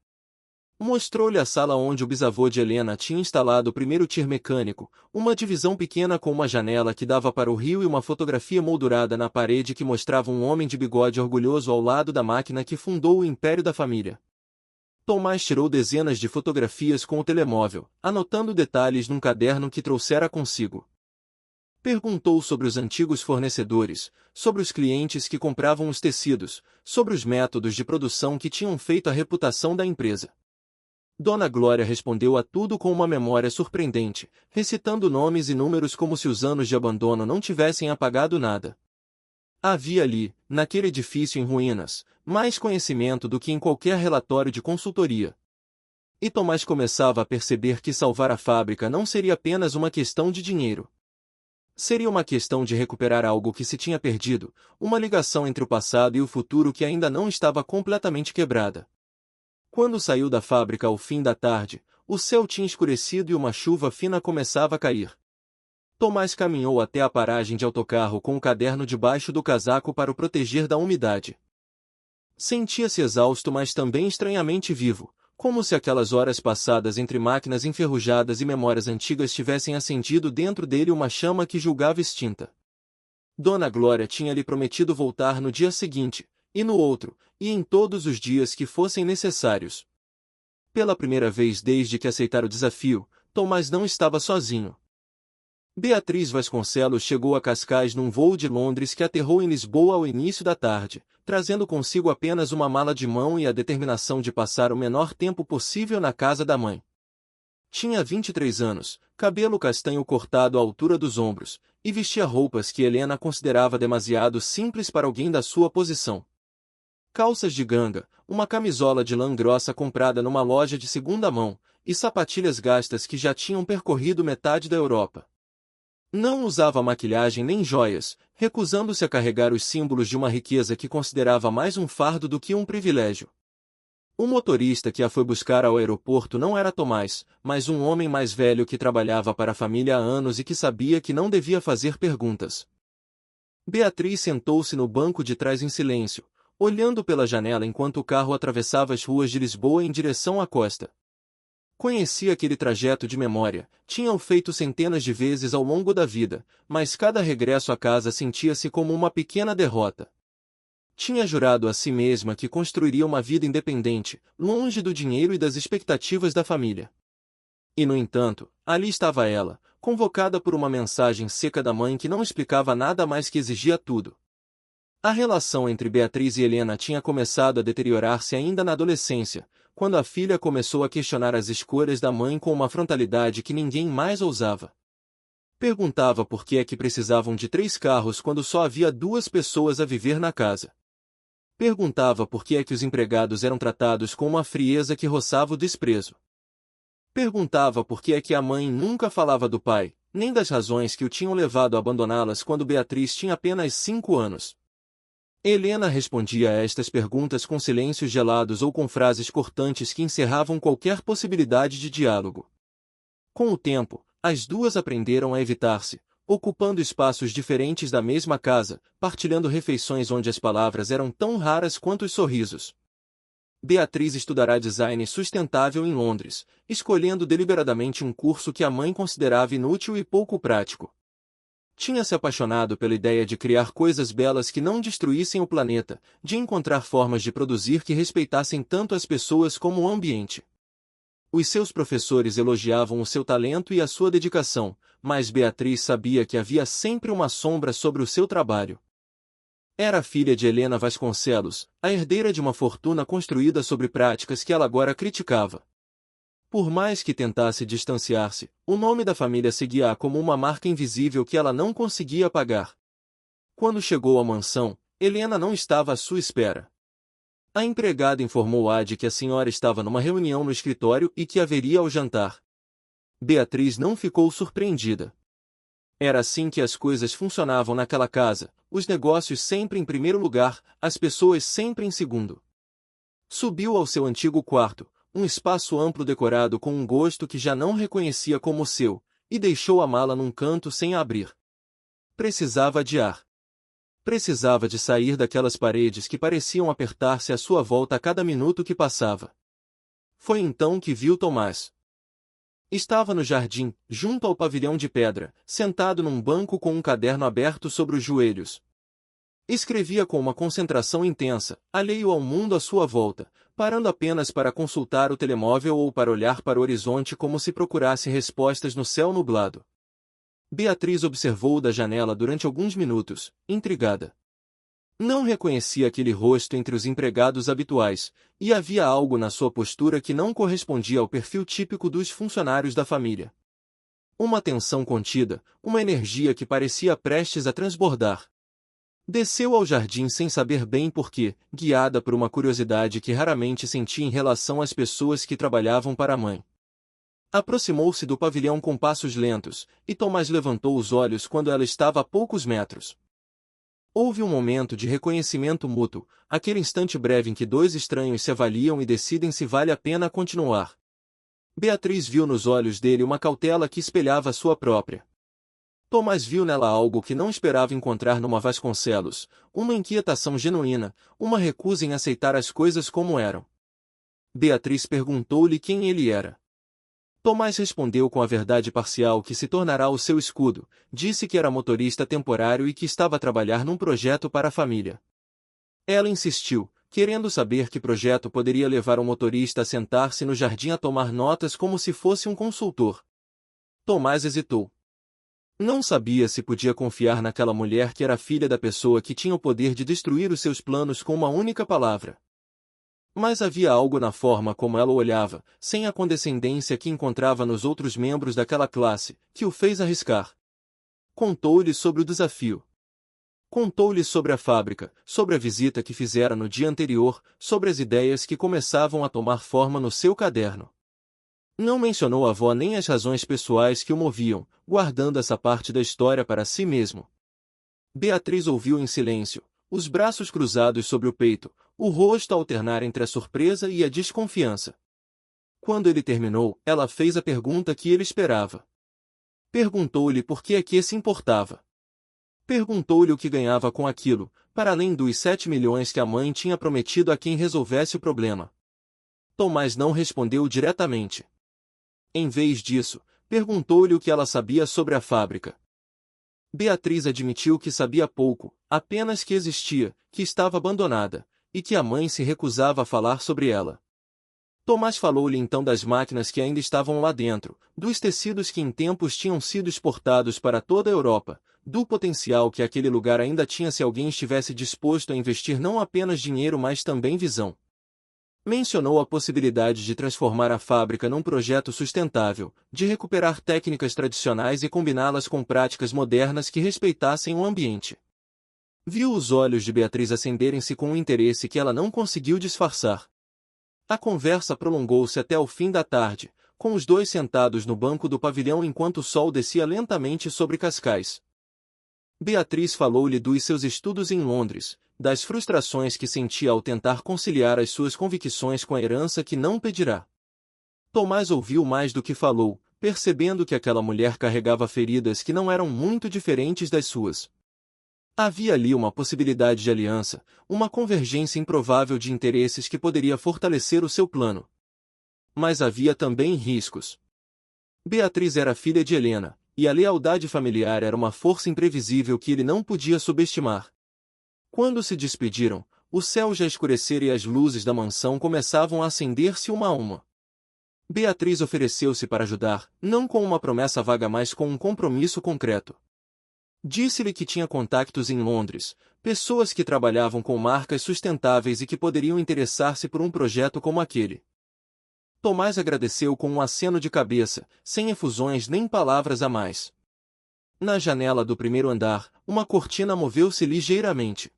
Mostrou-lhe a sala onde o bisavô de Helena tinha instalado o primeiro tir mecânico, uma divisão pequena com uma janela que dava para o rio e uma fotografia moldurada na parede que mostrava um homem de bigode orgulhoso ao lado da máquina que fundou o império da família. Tomás tirou dezenas de fotografias com o telemóvel, anotando detalhes num caderno que trouxera consigo. Perguntou sobre os antigos fornecedores, sobre os clientes que compravam os tecidos, sobre os métodos de produção que tinham feito a reputação da empresa. Dona Glória respondeu a tudo com uma memória surpreendente, recitando nomes e números como se os anos de abandono não tivessem apagado nada. Havia ali, naquele edifício em ruínas, mais conhecimento do que em qualquer relatório de consultoria. E Tomás começava a perceber que salvar a fábrica não seria apenas uma questão de dinheiro. Seria uma questão de recuperar algo que se tinha perdido, uma ligação entre o passado e o futuro que ainda não estava completamente quebrada. Quando saiu da fábrica ao fim da tarde, o céu tinha escurecido e uma chuva fina começava a cair. Tomás caminhou até a paragem de autocarro com o caderno debaixo do casaco para o proteger da umidade. Sentia-se exausto mas também estranhamente vivo, como se aquelas horas passadas entre máquinas enferrujadas e memórias antigas tivessem acendido dentro dele uma chama que julgava extinta. Dona Glória tinha lhe prometido voltar no dia seguinte, e no outro, e em todos os dias que fossem necessários. Pela primeira vez desde que aceitara o desafio, Tomás não estava sozinho. Beatriz Vasconcelos chegou a Cascais num voo de Londres que aterrou em Lisboa ao início da tarde, trazendo consigo apenas uma mala de mão e a determinação de passar o menor tempo possível na casa da mãe. Tinha 23 anos, cabelo castanho cortado à altura dos ombros, e vestia roupas que Helena considerava demasiado simples para alguém da sua posição. Calças de ganga, uma camisola de lã grossa comprada numa loja de segunda mão, e sapatilhas gastas que já tinham percorrido metade da Europa. Não usava maquilhagem nem joias, recusando-se a carregar os símbolos de uma riqueza que considerava mais um fardo do que um privilégio. O motorista que a foi buscar ao aeroporto não era Tomás, mas um homem mais velho que trabalhava para a família há anos e que sabia que não devia fazer perguntas. Beatriz sentou-se no banco de trás em silêncio, olhando pela janela enquanto o carro atravessava as ruas de Lisboa em direção à costa. Conhecia aquele trajeto de memória, tinha-o feito centenas de vezes ao longo da vida, mas cada regresso à casa sentia-se como uma pequena derrota. Tinha jurado a si mesma que construiria uma vida independente, longe do dinheiro e das expectativas da família. E no entanto, ali estava ela, convocada por uma mensagem seca da mãe que não explicava nada mais que exigia tudo. A relação entre Beatriz e Helena tinha começado a deteriorar-se ainda na adolescência, quando a filha começou a questionar as escolhas da mãe com uma frontalidade que ninguém mais ousava. Perguntava por que é que precisavam de 3 carros quando só havia 2 pessoas a viver na casa. Perguntava por que é que os empregados eram tratados com uma frieza que roçava o desprezo. Perguntava por que é que a mãe nunca falava do pai, nem das razões que o tinham levado a abandoná-las quando Beatriz tinha apenas 5 anos. Helena respondia a estas perguntas com silêncios gelados ou com frases cortantes que encerravam qualquer possibilidade de diálogo. Com o tempo, as duas aprenderam a evitar-se, ocupando espaços diferentes da mesma casa, partilhando refeições onde as palavras eram tão raras quanto os sorrisos. Beatriz estudará design sustentável em Londres, escolhendo deliberadamente um curso que a mãe considerava inútil e pouco prático. Tinha se apaixonado pela ideia de criar coisas belas que não destruíssem o planeta, de encontrar formas de produzir que respeitassem tanto as pessoas como o ambiente. Os seus professores elogiavam o seu talento e a sua dedicação, mas Beatriz sabia que havia sempre uma sombra sobre o seu trabalho. Era filha de Helena Vasconcelos, a herdeira de uma fortuna construída sobre práticas que ela agora criticava. Por mais que tentasse distanciar-se, o nome da família seguia-a como uma marca invisível que ela não conseguia apagar. Quando chegou à mansão, Helena não estava à sua espera. A empregada informou-a de que a senhora estava numa reunião no escritório e que haveria ao jantar. Beatriz não ficou surpreendida. Era assim que as coisas funcionavam naquela casa, os negócios sempre em primeiro lugar, as pessoas sempre em segundo. Subiu ao seu antigo quarto, um espaço amplo decorado com um gosto que já não reconhecia como seu, e deixou a mala num canto sem a abrir. Precisava de ar. Precisava de sair daquelas paredes que pareciam apertar-se à sua volta a cada minuto que passava. Foi então que viu Tomás. Estava no jardim, junto ao pavilhão de pedra, sentado num banco com um caderno aberto sobre os joelhos. Escrevia com uma concentração intensa, alheio ao mundo à sua volta, parando apenas para consultar o telemóvel ou para olhar para o horizonte como se procurasse respostas no céu nublado. Beatriz observou-o da janela durante alguns minutos, intrigada. Não reconhecia aquele rosto entre os empregados habituais, e havia algo na sua postura que não correspondia ao perfil típico dos funcionários da família. Uma tensão contida, uma energia que parecia prestes a transbordar. Desceu ao jardim sem saber bem por quê, guiada por uma curiosidade que raramente sentia em relação às pessoas que trabalhavam para a mãe. Aproximou-se do pavilhão com passos lentos, e Tomás levantou os olhos quando ela estava a poucos metros. Houve um momento de reconhecimento mútuo, aquele instante breve em que 2 estranhos se avaliam e decidem se vale a pena continuar. Beatriz viu nos olhos dele uma cautela que espelhava a sua própria. Tomás viu nela algo que não esperava encontrar numa Vasconcelos, uma inquietação genuína, uma recusa em aceitar as coisas como eram. Beatriz perguntou-lhe quem ele era. Tomás respondeu com a verdade parcial que se tornará o seu escudo, disse que era motorista temporário e que estava a trabalhar num projeto para a família. Ela insistiu, querendo saber que projeto poderia levar o motorista a sentar-se no jardim a tomar notas como se fosse um consultor. Tomás hesitou. Não sabia se podia confiar naquela mulher que era filha da pessoa que tinha o poder de destruir os seus planos com uma única palavra. Mas havia algo na forma como ela o olhava, sem a condescendência que encontrava nos outros membros daquela classe, que o fez arriscar. Contou-lhe sobre o desafio. Contou-lhe sobre a fábrica, sobre a visita que fizera no dia anterior, sobre as ideias que começavam a tomar forma no seu caderno. Não mencionou a avó nem as razões pessoais que o moviam, guardando essa parte da história para si mesmo. Beatriz ouviu em silêncio, os braços cruzados sobre o peito, o rosto a alternar entre a surpresa e a desconfiança. Quando ele terminou, ela fez a pergunta que ele esperava. Perguntou-lhe por que é que se importava. Perguntou-lhe o que ganhava com aquilo, para além dos 7 milhões que a mãe tinha prometido a quem resolvesse o problema. Tomás não respondeu diretamente. Em vez disso, perguntou-lhe o que ela sabia sobre a fábrica. Beatriz admitiu que sabia pouco, apenas que existia, que estava abandonada, e que a mãe se recusava a falar sobre ela. Tomás falou-lhe então das máquinas que ainda estavam lá dentro, dos tecidos que em tempos tinham sido exportados para toda a Europa, do potencial que aquele lugar ainda tinha se alguém estivesse disposto a investir não apenas dinheiro mas também visão. Mencionou a possibilidade de transformar a fábrica num projeto sustentável, de recuperar técnicas tradicionais e combiná-las com práticas modernas que respeitassem o ambiente. Viu os olhos de Beatriz acenderem-se com um interesse que ela não conseguiu disfarçar. A conversa prolongou-se até o fim da tarde, com os dois sentados no banco do pavilhão enquanto o sol descia lentamente sobre Cascais. Beatriz falou-lhe dos seus estudos em Londres, das frustrações que sentia ao tentar conciliar as suas convicções com a herança que não pedirá. Tomás ouviu mais do que falou, percebendo que aquela mulher carregava feridas que não eram muito diferentes das suas. Havia ali uma possibilidade de aliança, uma convergência improvável de interesses que poderia fortalecer o seu plano. Mas havia também riscos. Beatriz era filha de Helena, e a lealdade familiar era uma força imprevisível que ele não podia subestimar. Quando se despediram, o céu já escurecera e as luzes da mansão começavam a acender-se uma a uma. Beatriz ofereceu-se para ajudar, não com uma promessa vaga mas com um compromisso concreto. Disse-lhe que tinha contactos em Londres, pessoas que trabalhavam com marcas sustentáveis e que poderiam interessar-se por um projeto como aquele. Tomás agradeceu com um aceno de cabeça, sem efusões nem palavras a mais. Na janela do primeiro andar, uma cortina moveu-se ligeiramente.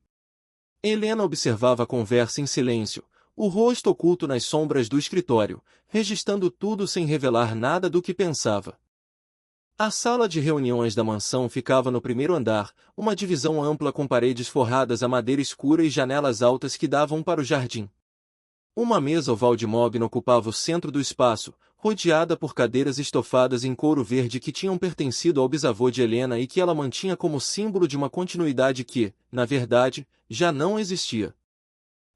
Helena observava a conversa em silêncio, o rosto oculto nas sombras do escritório, registrando tudo sem revelar nada do que pensava. A sala de reuniões da mansão ficava no primeiro andar, uma divisão ampla com paredes forradas a madeira escura e janelas altas que davam para o jardim. Uma mesa oval de mogno ocupava o centro do espaço, rodeada por cadeiras estofadas em couro verde que tinham pertencido ao bisavô de Helena e que ela mantinha como símbolo de uma continuidade que, na verdade, já não existia.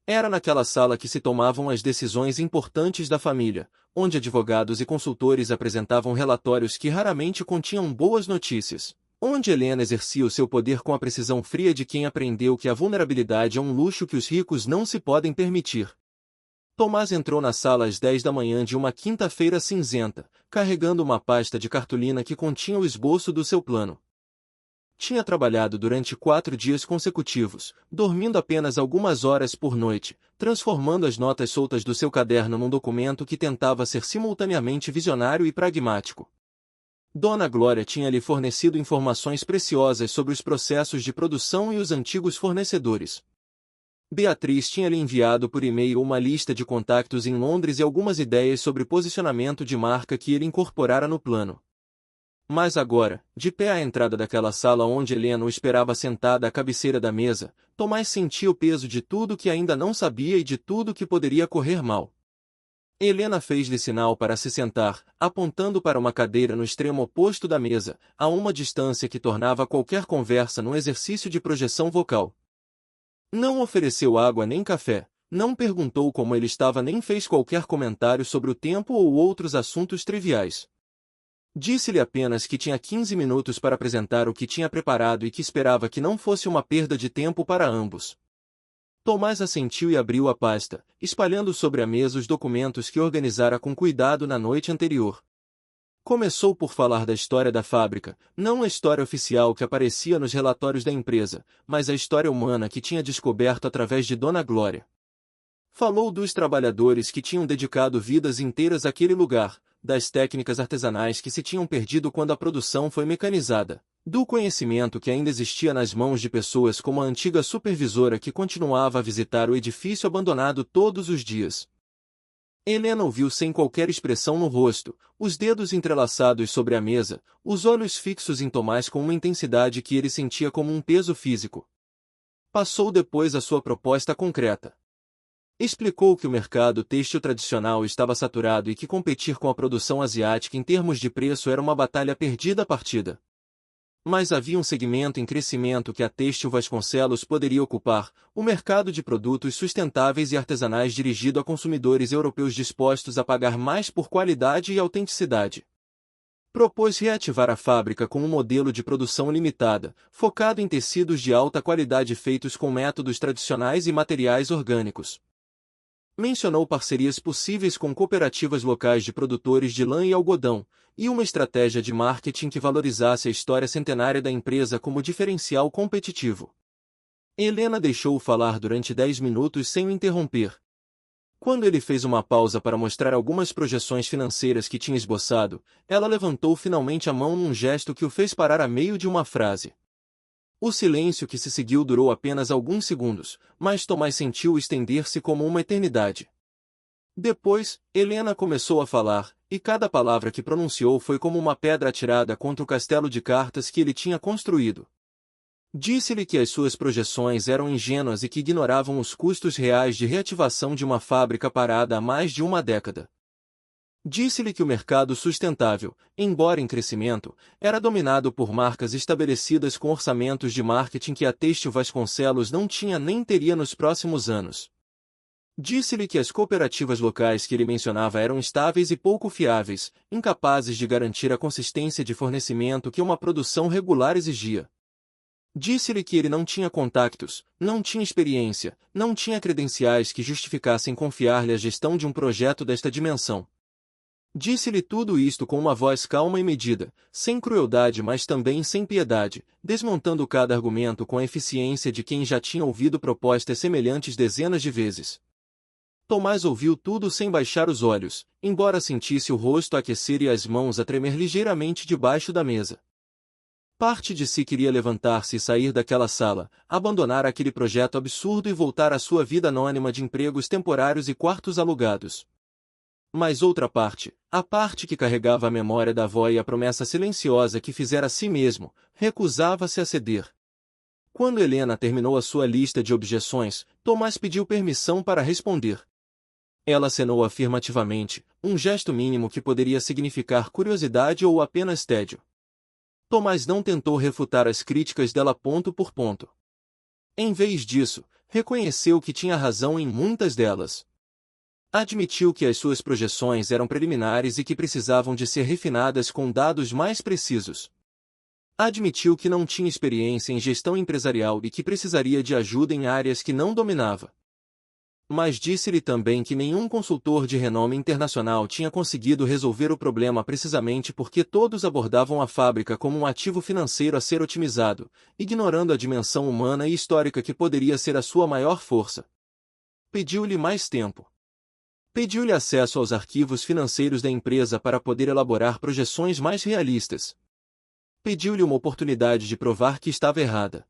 Era naquela sala que se tomavam as decisões importantes da família, onde advogados e consultores apresentavam relatórios que raramente continham boas notícias, onde Helena exercia o seu poder com a precisão fria de quem aprendeu que a vulnerabilidade é um luxo que os ricos não se podem permitir. Tomás entrou na sala às 10 da manhã de uma quinta-feira cinzenta, carregando uma pasta de cartolina que continha o esboço do seu plano. Tinha trabalhado durante 4 dias consecutivos, dormindo apenas algumas horas por noite, transformando as notas soltas do seu caderno num documento que tentava ser simultaneamente visionário e pragmático. Dona Glória tinha-lhe fornecido informações preciosas sobre os processos de produção e os antigos fornecedores. Beatriz tinha-lhe enviado por e-mail uma lista de contactos em Londres e algumas ideias sobre posicionamento de marca que ele incorporara no plano. Mas agora, de pé à entrada daquela sala onde Helena o esperava sentada à cabeceira da mesa, Tomás sentia o peso de tudo que ainda não sabia e de tudo que poderia correr mal. Helena fez-lhe sinal para se sentar, apontando para uma cadeira no extremo oposto da mesa, a uma distância que tornava qualquer conversa num exercício de projeção vocal. Não ofereceu água nem café, não perguntou como ele estava nem fez qualquer comentário sobre o tempo ou outros assuntos triviais. Disse-lhe apenas que tinha 15 minutos para apresentar o que tinha preparado e que esperava que não fosse uma perda de tempo para ambos. Tomás assentiu e abriu a pasta, espalhando sobre a mesa os documentos que organizara com cuidado na noite anterior. Começou por falar da história da fábrica, não a história oficial que aparecia nos relatórios da empresa, mas a história humana que tinha descoberto através de Dona Glória. Falou dos trabalhadores que tinham dedicado vidas inteiras àquele lugar, das técnicas artesanais que se tinham perdido quando a produção foi mecanizada, do conhecimento que ainda existia nas mãos de pessoas como a antiga supervisora que continuava a visitar o edifício abandonado todos os dias. Helena ouviu sem qualquer expressão no rosto, os dedos entrelaçados sobre a mesa, os olhos fixos em Tomás com uma intensidade que ele sentia como um peso físico. Passou depois a sua proposta concreta. Explicou que o mercado têxtil tradicional estava saturado e que competir com a produção asiática em termos de preço era uma batalha perdida à partida. Mas havia um segmento em crescimento que a Têxtil Vasconcelos poderia ocupar, o mercado de produtos sustentáveis e artesanais dirigido a consumidores europeus dispostos a pagar mais por qualidade e autenticidade. Propôs reativar a fábrica com um modelo de produção limitada, focado em tecidos de alta qualidade feitos com métodos tradicionais e materiais orgânicos. Mencionou parcerias possíveis com cooperativas locais de produtores de lã e algodão, e uma estratégia de marketing que valorizasse a história centenária da empresa como diferencial competitivo. Helena deixou-o falar durante 10 minutos sem o interromper. Quando ele fez uma pausa para mostrar algumas projeções financeiras que tinha esboçado, ela levantou finalmente a mão num gesto que o fez parar a meio de uma frase. O silêncio que se seguiu durou apenas alguns segundos, mas Tomás sentiu estender-se como uma eternidade. Depois, Helena começou a falar, e cada palavra que pronunciou foi como uma pedra atirada contra o castelo de cartas que ele tinha construído. Disse-lhe que as suas projeções eram ingênuas e que ignoravam os custos reais de reativação de uma fábrica parada há mais de uma década. Disse-lhe que o mercado sustentável, embora em crescimento, era dominado por marcas estabelecidas com orçamentos de marketing que a Têxtil Vasconcelos não tinha nem teria nos próximos anos. Disse-lhe que as cooperativas locais que ele mencionava eram instáveis e pouco fiáveis, incapazes de garantir a consistência de fornecimento que uma produção regular exigia. Disse-lhe que ele não tinha contactos, não tinha experiência, não tinha credenciais que justificassem confiar-lhe a gestão de um projeto desta dimensão. Disse-lhe tudo isto com uma voz calma e medida, sem crueldade mas também sem piedade, desmontando cada argumento com a eficiência de quem já tinha ouvido propostas semelhantes dezenas de vezes. Tomás ouviu tudo sem baixar os olhos, embora sentisse o rosto aquecer e as mãos a tremer ligeiramente debaixo da mesa. Parte de si queria levantar-se e sair daquela sala, abandonar aquele projeto absurdo e voltar à sua vida anônima de empregos temporários e quartos alugados. Mas outra parte, a parte que carregava a memória da avó e a promessa silenciosa que fizera a si mesmo, recusava-se a ceder. Quando Helena terminou a sua lista de objeções, Tomás pediu permissão para responder. Ela acenou afirmativamente, um gesto mínimo que poderia significar curiosidade ou apenas tédio. Tomás não tentou refutar as críticas dela ponto por ponto. Em vez disso, reconheceu que tinha razão em muitas delas. Admitiu que as suas projeções eram preliminares e que precisavam de ser refinadas com dados mais precisos. Admitiu que não tinha experiência em gestão empresarial e que precisaria de ajuda em áreas que não dominava. Mas disse-lhe também que nenhum consultor de renome internacional tinha conseguido resolver o problema precisamente porque todos abordavam a fábrica como um ativo financeiro a ser otimizado, ignorando a dimensão humana e histórica que poderia ser a sua maior força. Pediu-lhe mais tempo. Pediu-lhe acesso aos arquivos financeiros da empresa para poder elaborar projeções mais realistas. Pediu-lhe uma oportunidade de provar que estava errada.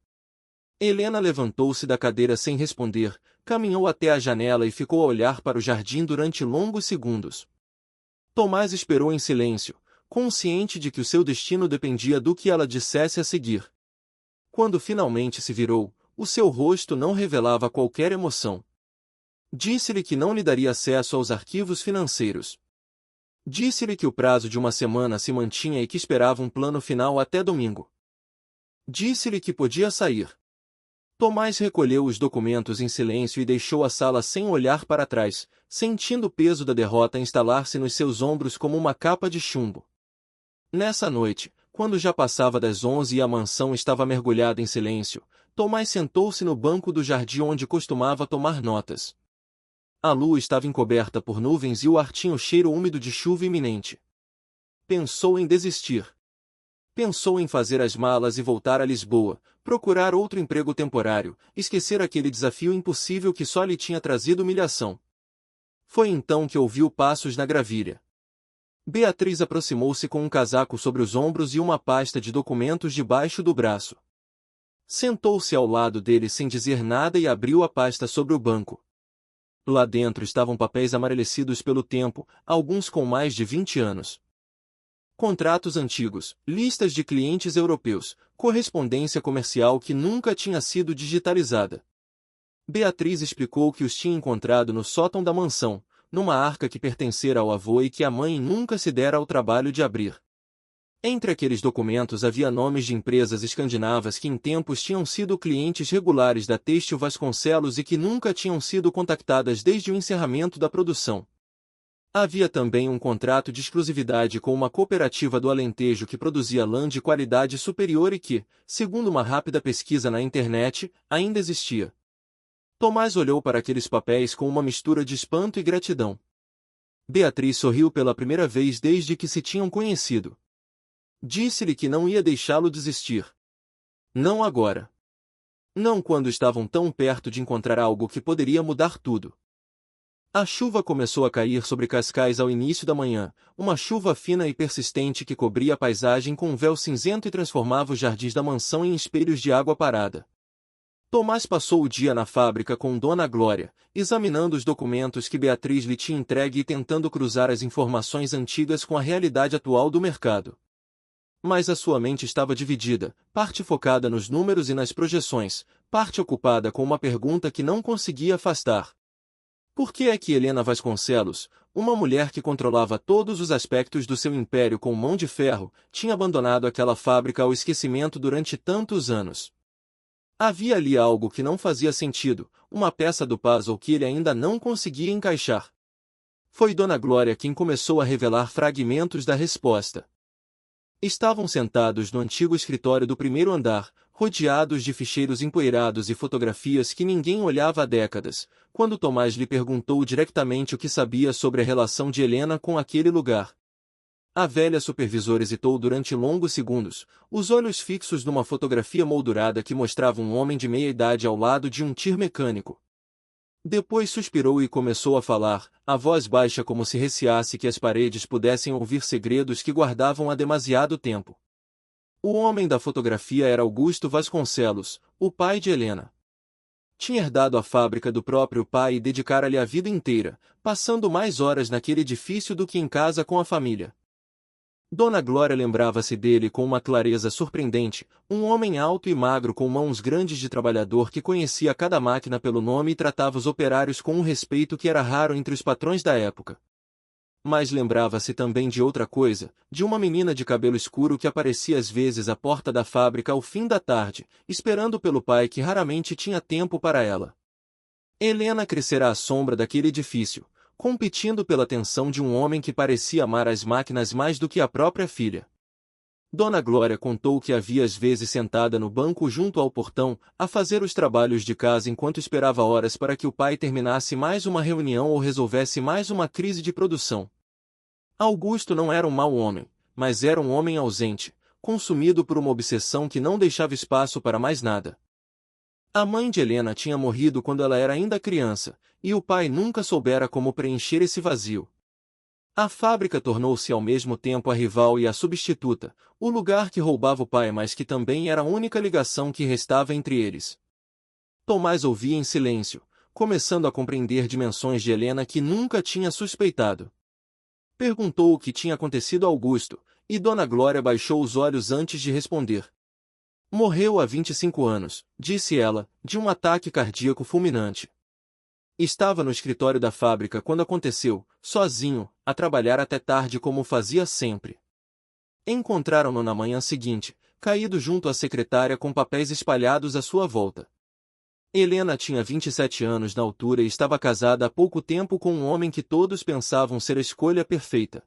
Helena levantou-se da cadeira sem responder, caminhou até a janela e ficou a olhar para o jardim durante longos segundos. Tomás esperou em silêncio, consciente de que o seu destino dependia do que ela dissesse a seguir. Quando finalmente se virou, o seu rosto não revelava qualquer emoção. Disse-lhe que não lhe daria acesso aos arquivos financeiros. Disse-lhe que o prazo de uma semana se mantinha e que esperava um plano final até domingo. Disse-lhe que podia sair. Tomás recolheu os documentos em silêncio e deixou a sala sem olhar para trás, sentindo o peso da derrota instalar-se nos seus ombros como uma capa de chumbo. Nessa noite, quando já passava das 11 e a mansão estava mergulhada em silêncio, Tomás sentou-se no banco do jardim onde costumava tomar notas. A lua estava encoberta por nuvens e o ar tinha o cheiro úmido de chuva iminente. Pensou em desistir. Pensou em fazer as malas e voltar a Lisboa, procurar outro emprego temporário, esquecer aquele desafio impossível que só lhe tinha trazido humilhação. Foi então que ouviu passos na gravilha. Beatriz aproximou-se com um casaco sobre os ombros e uma pasta de documentos debaixo do braço. Sentou-se ao lado dele sem dizer nada e abriu a pasta sobre o banco. Lá dentro estavam papéis amarelecidos pelo tempo, alguns com mais de 20 anos. Contratos antigos, listas de clientes europeus, correspondência comercial que nunca tinha sido digitalizada. Beatriz explicou que os tinha encontrado no sótão da mansão, numa arca que pertencera ao avô e que a mãe nunca se dera ao trabalho de abrir. Entre aqueles documentos havia nomes de empresas escandinavas que em tempos tinham sido clientes regulares da Têxtil Vasconcelos e que nunca tinham sido contactadas desde o encerramento da produção. Havia também um contrato de exclusividade com uma cooperativa do Alentejo que produzia lã de qualidade superior e que, segundo uma rápida pesquisa na internet, ainda existia. Tomás olhou para aqueles papéis com uma mistura de espanto e gratidão. Beatriz sorriu pela primeira vez desde que se tinham conhecido. Disse-lhe que não ia deixá-lo desistir. Não agora. Não quando estavam tão perto de encontrar algo que poderia mudar tudo. A chuva começou a cair sobre Cascais ao início da manhã, uma chuva fina e persistente que cobria a paisagem com um véu cinzento e transformava os jardins da mansão em espelhos de água parada. Tomás passou o dia na fábrica com Dona Glória, examinando os documentos que Beatriz lhe tinha entregue e tentando cruzar as informações antigas com a realidade atual do mercado. Mas a sua mente estava dividida, parte focada nos números e nas projeções, parte ocupada com uma pergunta que não conseguia afastar. Por que é que Helena Vasconcelos, uma mulher que controlava todos os aspectos do seu império com mão de ferro, tinha abandonado aquela fábrica ao esquecimento durante tantos anos? Havia ali algo que não fazia sentido, uma peça do puzzle que ele ainda não conseguia encaixar. Foi Dona Glória quem começou a revelar fragmentos da resposta. Estavam sentados no antigo escritório do primeiro andar, rodeados de ficheiros empoeirados e fotografias que ninguém olhava há décadas, quando Tomás lhe perguntou diretamente o que sabia sobre a relação de Helena com aquele lugar. A velha supervisora hesitou durante longos segundos, os olhos fixos numa fotografia moldurada que mostrava um homem de meia-idade ao lado de um tir mecânico. Depois suspirou e começou a falar, a voz baixa como se receasse que as paredes pudessem ouvir segredos que guardavam há demasiado tempo. O homem da fotografia era Augusto Vasconcelos, o pai de Helena. Tinha herdado a fábrica do próprio pai e dedicara-lhe a vida inteira, passando mais horas naquele edifício do que em casa com a família. Dona Glória lembrava-se dele com uma clareza surpreendente, um homem alto e magro com mãos grandes de trabalhador que conhecia cada máquina pelo nome e tratava os operários com um respeito que era raro entre os patrões da época. Mas lembrava-se também de outra coisa, de uma menina de cabelo escuro que aparecia às vezes à porta da fábrica ao fim da tarde, esperando pelo pai que raramente tinha tempo para ela. Helena crescera à sombra daquele edifício, competindo pela atenção de um homem que parecia amar as máquinas mais do que a própria filha. Dona Glória contou que havia às vezes sentada no banco junto ao portão, a fazer os trabalhos de casa enquanto esperava horas para que o pai terminasse mais uma reunião ou resolvesse mais uma crise de produção. Augusto não era um mau homem, mas era um homem ausente, consumido por uma obsessão que não deixava espaço para mais nada. A mãe de Helena tinha morrido quando ela era ainda criança, e o pai nunca soubera como preencher esse vazio. A fábrica tornou-se ao mesmo tempo a rival e a substituta, o lugar que roubava o pai mas que também era a única ligação que restava entre eles. Tomás ouvia em silêncio, começando a compreender dimensões de Helena que nunca tinha suspeitado. Perguntou o que tinha acontecido a Augusto, e Dona Glória baixou os olhos antes de responder. Morreu há 25 anos, disse ela, de um ataque cardíaco fulminante. Estava no escritório da fábrica quando aconteceu, sozinho, a trabalhar até tarde como fazia sempre. Encontraram-no na manhã seguinte, caído junto à secretária com papéis espalhados à sua volta. Helena tinha 27 anos na altura e estava casada há pouco tempo com um homem que todos pensavam ser a escolha perfeita.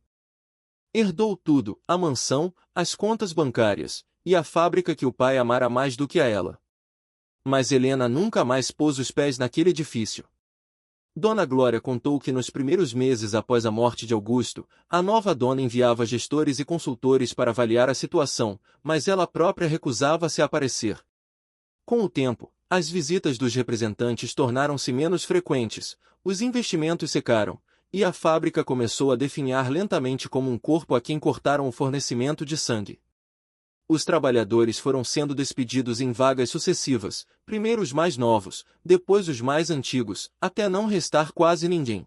Herdou tudo, a mansão, as contas bancárias, e a fábrica que o pai amara mais do que a ela. Mas Helena nunca mais pôs os pés naquele edifício. Dona Glória contou que nos primeiros meses após a morte de Augusto, a nova dona enviava gestores e consultores para avaliar a situação, mas ela própria recusava-se a aparecer. Com o tempo, as visitas dos representantes tornaram-se menos frequentes, os investimentos secaram, e a fábrica começou a definhar lentamente como um corpo a quem cortaram o fornecimento de sangue. Os trabalhadores foram sendo despedidos em vagas sucessivas, primeiro os mais novos, depois os mais antigos, até não restar quase ninguém.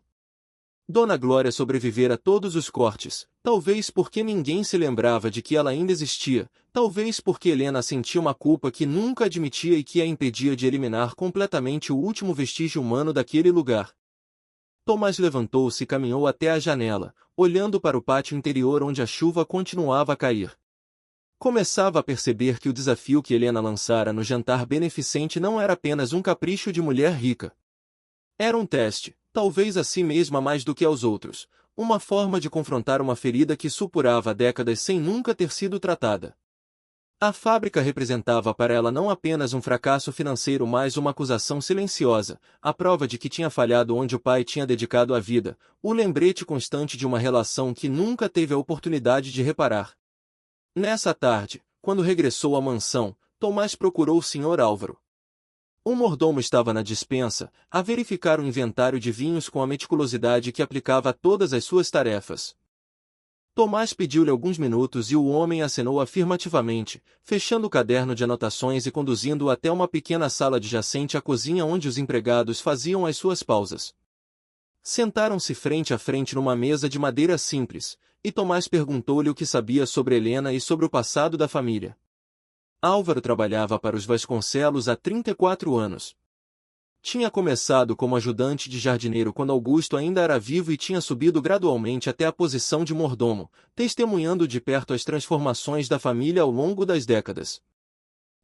Dona Glória sobrevivera a todos os cortes, talvez porque ninguém se lembrava de que ela ainda existia, talvez porque Helena sentia uma culpa que nunca admitia e que a impedia de eliminar completamente o último vestígio humano daquele lugar. Tomás levantou-se e caminhou até a janela, olhando para o pátio interior onde a chuva continuava a cair. Começava a perceber que o desafio que Helena lançara no jantar beneficente não era apenas um capricho de mulher rica. Era um teste, talvez a si mesma mais do que aos outros, uma forma de confrontar uma ferida que supurava décadas sem nunca ter sido tratada. A fábrica representava para ela não apenas um fracasso financeiro, mas uma acusação silenciosa, a prova de que tinha falhado onde o pai tinha dedicado a vida, o lembrete constante de uma relação que nunca teve a oportunidade de reparar. Nessa tarde, quando regressou à mansão, Tomás procurou o Sr. Álvaro. O mordomo estava na despensa, a verificar o inventário de vinhos com a meticulosidade que aplicava a todas as suas tarefas. Tomás pediu-lhe alguns minutos e o homem acenou afirmativamente, fechando o caderno de anotações e conduzindo-o até uma pequena sala adjacente à cozinha onde os empregados faziam as suas pausas. Sentaram-se frente a frente numa mesa de madeira simples, e Tomás perguntou-lhe o que sabia sobre Helena e sobre o passado da família. Álvaro trabalhava para os Vasconcelos há 34 anos. Tinha começado como ajudante de jardineiro quando Augusto ainda era vivo e tinha subido gradualmente até a posição de mordomo, testemunhando de perto as transformações da família ao longo das décadas.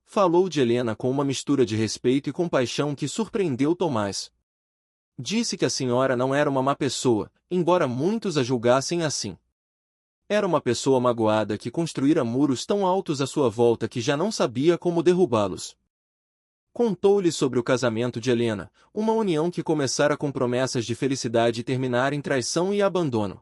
Falou de Helena com uma mistura de respeito e compaixão que surpreendeu Tomás. Disse que a senhora não era uma má pessoa, embora muitos a julgassem assim. Era uma pessoa magoada que construíra muros tão altos à sua volta que já não sabia como derrubá-los. Contou-lhe sobre o casamento de Helena, uma união que começara com promessas de felicidade e terminara em traição e abandono.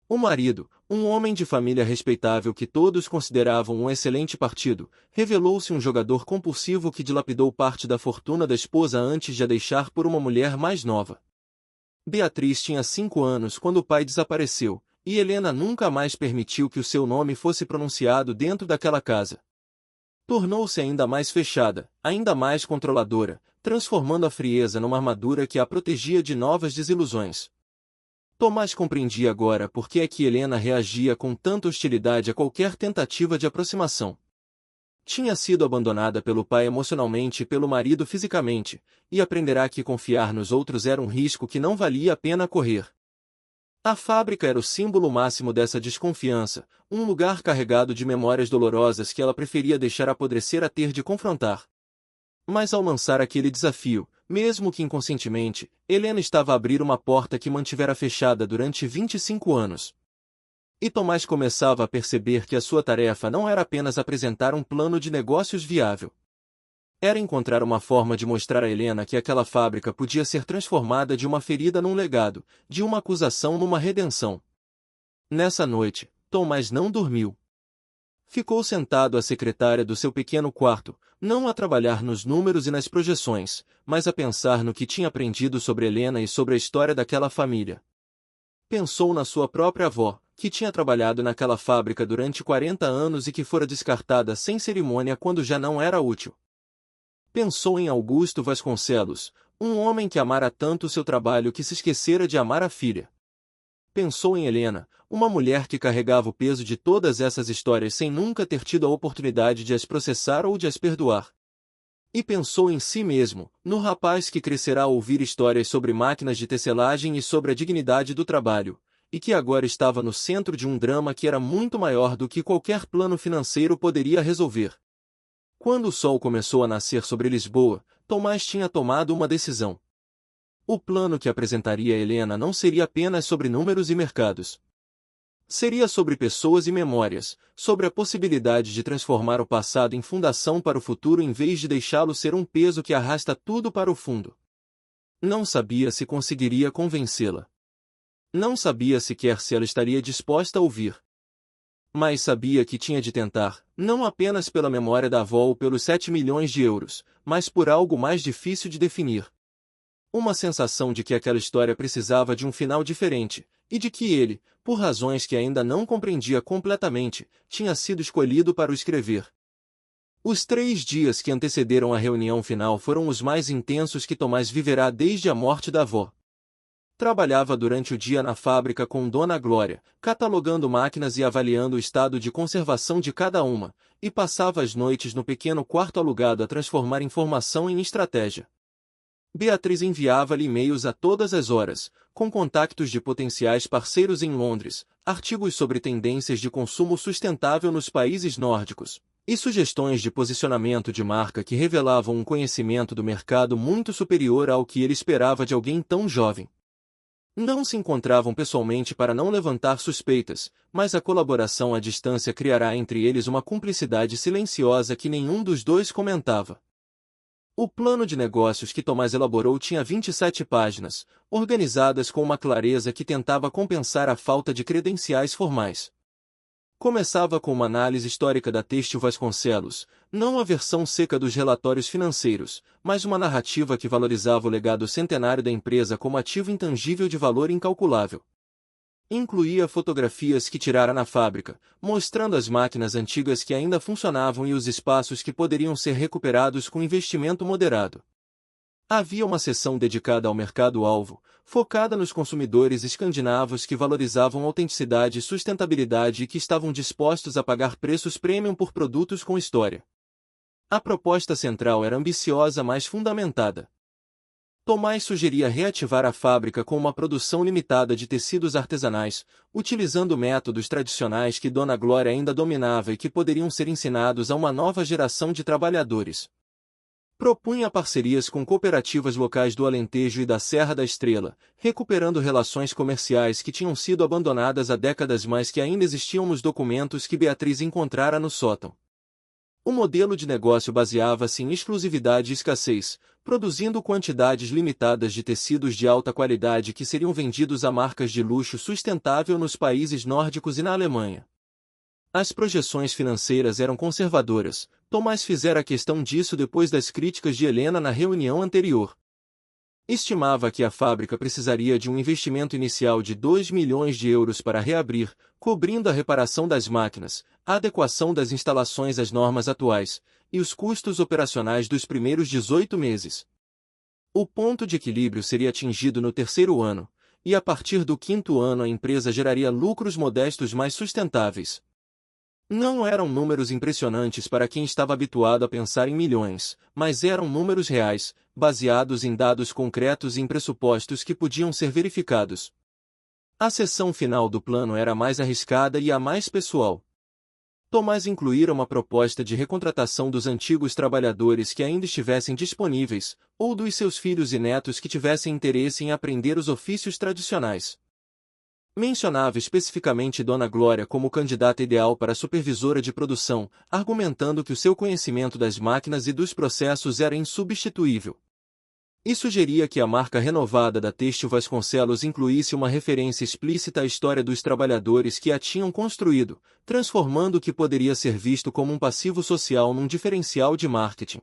O marido, um homem de família respeitável que todos consideravam um excelente partido, revelou-se um jogador compulsivo que dilapidou parte da fortuna da esposa antes de a deixar por uma mulher mais nova. Beatriz tinha 5 anos quando o pai desapareceu, e Helena nunca mais permitiu que o seu nome fosse pronunciado dentro daquela casa. Tornou-se ainda mais fechada, ainda mais controladora, transformando a frieza numa armadura que a protegia de novas desilusões. Tomás compreendia agora por que é que Helena reagia com tanta hostilidade a qualquer tentativa de aproximação. Tinha sido abandonada pelo pai emocionalmente e pelo marido fisicamente, e aprenderá que confiar nos outros era um risco que não valia a pena correr. A fábrica era o símbolo máximo dessa desconfiança, um lugar carregado de memórias dolorosas que ela preferia deixar apodrecer a ter de confrontar. Mas ao lançar aquele desafio, mesmo que inconscientemente, Helena estava a abrir uma porta que mantivera fechada durante 25 anos. E Tomás começava a perceber que a sua tarefa não era apenas apresentar um plano de negócios viável. Era encontrar uma forma de mostrar a Helena que aquela fábrica podia ser transformada de uma ferida num legado, de uma acusação numa redenção. Nessa noite, Tomás não dormiu. Ficou sentado à secretária do seu pequeno quarto, não a trabalhar nos números e nas projeções, mas a pensar no que tinha aprendido sobre Helena e sobre a história daquela família. Pensou na sua própria avó, que tinha trabalhado naquela fábrica durante 40 anos e que fora descartada sem cerimônia quando já não era útil. Pensou em Augusto Vasconcelos, um homem que amara tanto o seu trabalho que se esquecera de amar a filha. Pensou em Helena, uma mulher que carregava o peso de todas essas histórias sem nunca ter tido a oportunidade de as processar ou de as perdoar. E pensou em si mesmo, no rapaz que crescerá a ouvir histórias sobre máquinas de tecelagem e sobre a dignidade do trabalho, e que agora estava no centro de um drama que era muito maior do que qualquer plano financeiro poderia resolver. Quando o sol começou a nascer sobre Lisboa, Tomás tinha tomado uma decisão. O plano que apresentaria a Helena não seria apenas sobre números e mercados. Seria sobre pessoas e memórias, sobre a possibilidade de transformar o passado em fundação para o futuro em vez de deixá-lo ser um peso que arrasta tudo para o fundo. Não sabia se conseguiria convencê-la. Não sabia sequer se ela estaria disposta a ouvir. Mas sabia que tinha de tentar, não apenas pela memória da avó ou pelos 7 milhões de euros, mas por algo mais difícil de definir. Uma sensação de que aquela história precisava de um final diferente, e de que ele, por razões que ainda não compreendia completamente, tinha sido escolhido para o escrever. Os 3 dias que antecederam a reunião final foram os mais intensos que Tomás viverá desde a morte da avó. Trabalhava durante o dia na fábrica com Dona Glória, catalogando máquinas e avaliando o estado de conservação de cada uma, e passava as noites no pequeno quarto alugado a transformar informação em estratégia. Beatriz enviava-lhe e-mails a todas as horas, com contactos de potenciais parceiros em Londres, artigos sobre tendências de consumo sustentável nos países nórdicos, e sugestões de posicionamento de marca que revelavam um conhecimento do mercado muito superior ao que ele esperava de alguém tão jovem. Não se encontravam pessoalmente para não levantar suspeitas, mas a colaboração à distância criará entre eles uma cumplicidade silenciosa que nenhum dos dois comentava. O plano de negócios que Tomás elaborou tinha 27 páginas, organizadas com uma clareza que tentava compensar a falta de credenciais formais. Começava com uma análise histórica da Têxtil Vasconcelos, não a versão seca dos relatórios financeiros, mas uma narrativa que valorizava o legado centenário da empresa como ativo intangível de valor incalculável. Incluía fotografias que tirara na fábrica, mostrando as máquinas antigas que ainda funcionavam e os espaços que poderiam ser recuperados com investimento moderado. Havia uma seção dedicada ao mercado-alvo, focada nos consumidores escandinavos que valorizavam autenticidade e sustentabilidade e que estavam dispostos a pagar preços premium por produtos com história. A proposta central era ambiciosa, mas fundamentada. Tomás sugeria reativar a fábrica com uma produção limitada de tecidos artesanais, utilizando métodos tradicionais que Dona Glória ainda dominava e que poderiam ser ensinados a uma nova geração de trabalhadores. Propunha parcerias com cooperativas locais do Alentejo e da Serra da Estrela, recuperando relações comerciais que tinham sido abandonadas há décadas mas que ainda existiam nos documentos que Beatriz encontrara no sótão. O modelo de negócio baseava-se em exclusividade e escassez, produzindo quantidades limitadas de tecidos de alta qualidade que seriam vendidos a marcas de luxo sustentável nos países nórdicos e na Alemanha. As projeções financeiras eram conservadoras. Tomás fizera questão disso depois das críticas de Helena na reunião anterior. Estimava que a fábrica precisaria de um investimento inicial de 2 milhões de euros para reabrir, cobrindo a reparação das máquinas, a adequação das instalações às normas atuais, e os custos operacionais dos primeiros 18 meses. O ponto de equilíbrio seria atingido no terceiro ano, e a partir do quinto ano a empresa geraria lucros modestos mais sustentáveis. Não eram números impressionantes para quem estava habituado a pensar em milhões, mas eram números reais, baseados em dados concretos e em pressupostos que podiam ser verificados. A seção final do plano era a mais arriscada e a mais pessoal. Tomás incluíra uma proposta de recontratação dos antigos trabalhadores que ainda estivessem disponíveis, ou dos seus filhos e netos que tivessem interesse em aprender os ofícios tradicionais. Mencionava especificamente Dona Glória como candidata ideal para supervisora de produção, argumentando que o seu conhecimento das máquinas e dos processos era insubstituível. E sugeria que a marca renovada da Têxtil Vasconcelos incluísse uma referência explícita à história dos trabalhadores que a tinham construído, transformando o que poderia ser visto como um passivo social num diferencial de marketing.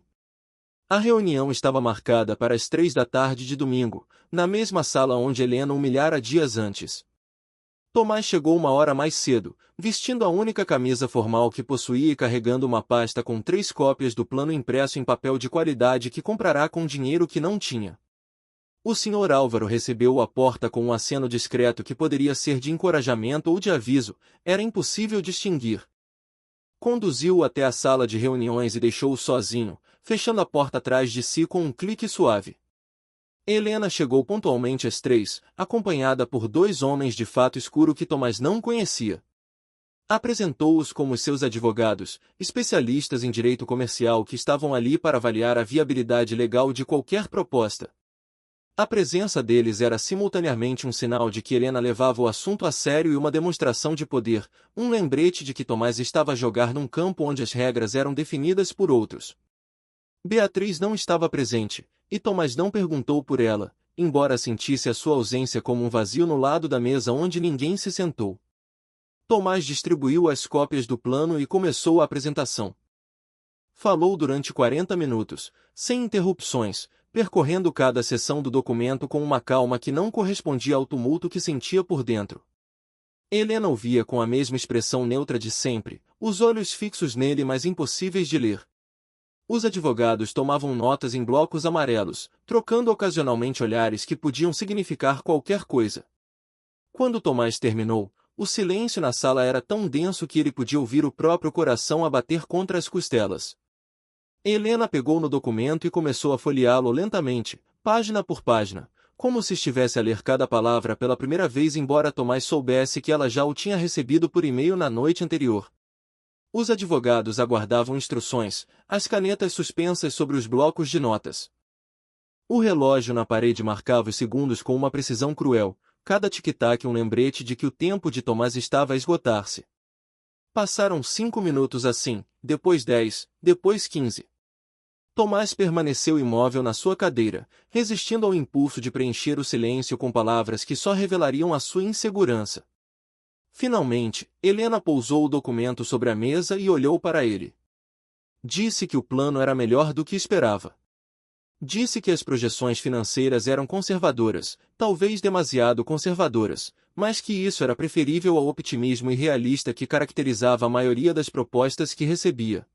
A reunião estava marcada para as 3 da tarde de domingo, na mesma sala onde Helena humilhara dias antes. Tomás chegou 1 hora mais cedo, vestindo a única camisa formal que possuía e carregando uma pasta com 3 cópias do plano impresso em papel de qualidade que comprará com dinheiro que não tinha. O Sr. Álvaro recebeu-o à porta com um aceno discreto que poderia ser de encorajamento ou de aviso, era impossível distinguir. Conduziu-o até a sala de reuniões e deixou-o sozinho, fechando a porta atrás de si com um clique suave. Helena chegou pontualmente às 3, acompanhada por 2 homens de fato escuro que Tomás não conhecia. Apresentou-os como seus advogados, especialistas em direito comercial que estavam ali para avaliar a viabilidade legal de qualquer proposta. A presença deles era simultaneamente um sinal de que Helena levava o assunto a sério e uma demonstração de poder, um lembrete de que Tomás estava a jogar num campo onde as regras eram definidas por outros. Beatriz não estava presente, e Tomás não perguntou por ela, embora sentisse a sua ausência como um vazio no lado da mesa onde ninguém se sentou. Tomás distribuiu as cópias do plano e começou a apresentação. Falou durante 40 minutos, sem interrupções, percorrendo cada seção do documento com uma calma que não correspondia ao tumulto que sentia por dentro. Helena ouvia com a mesma expressão neutra de sempre, os olhos fixos nele mas impossíveis de ler. Os advogados tomavam notas em blocos amarelos, trocando ocasionalmente olhares que podiam significar qualquer coisa. Quando Tomás terminou, o silêncio na sala era tão denso que ele podia ouvir o próprio coração a bater contra as costelas. Helena pegou no documento e começou a folheá-lo lentamente, página por página, como se estivesse a ler cada palavra pela primeira vez, embora Tomás soubesse que ela já o tinha recebido por e-mail na noite anterior. Os advogados aguardavam instruções, as canetas suspensas sobre os blocos de notas. O relógio na parede marcava os segundos com uma precisão cruel, cada tic-tac um lembrete de que o tempo de Tomás estava a esgotar-se. Passaram 5 minutos assim, depois 10, depois 15. Tomás permaneceu imóvel na sua cadeira, resistindo ao impulso de preencher o silêncio com palavras que só revelariam a sua insegurança. Finalmente, Helena pousou o documento sobre a mesa e olhou para ele. Disse que o plano era melhor do que esperava. Disse que as projeções financeiras eram conservadoras, talvez demasiado conservadoras, mas que isso era preferível ao otimismo irrealista que caracterizava a maioria das propostas que recebia.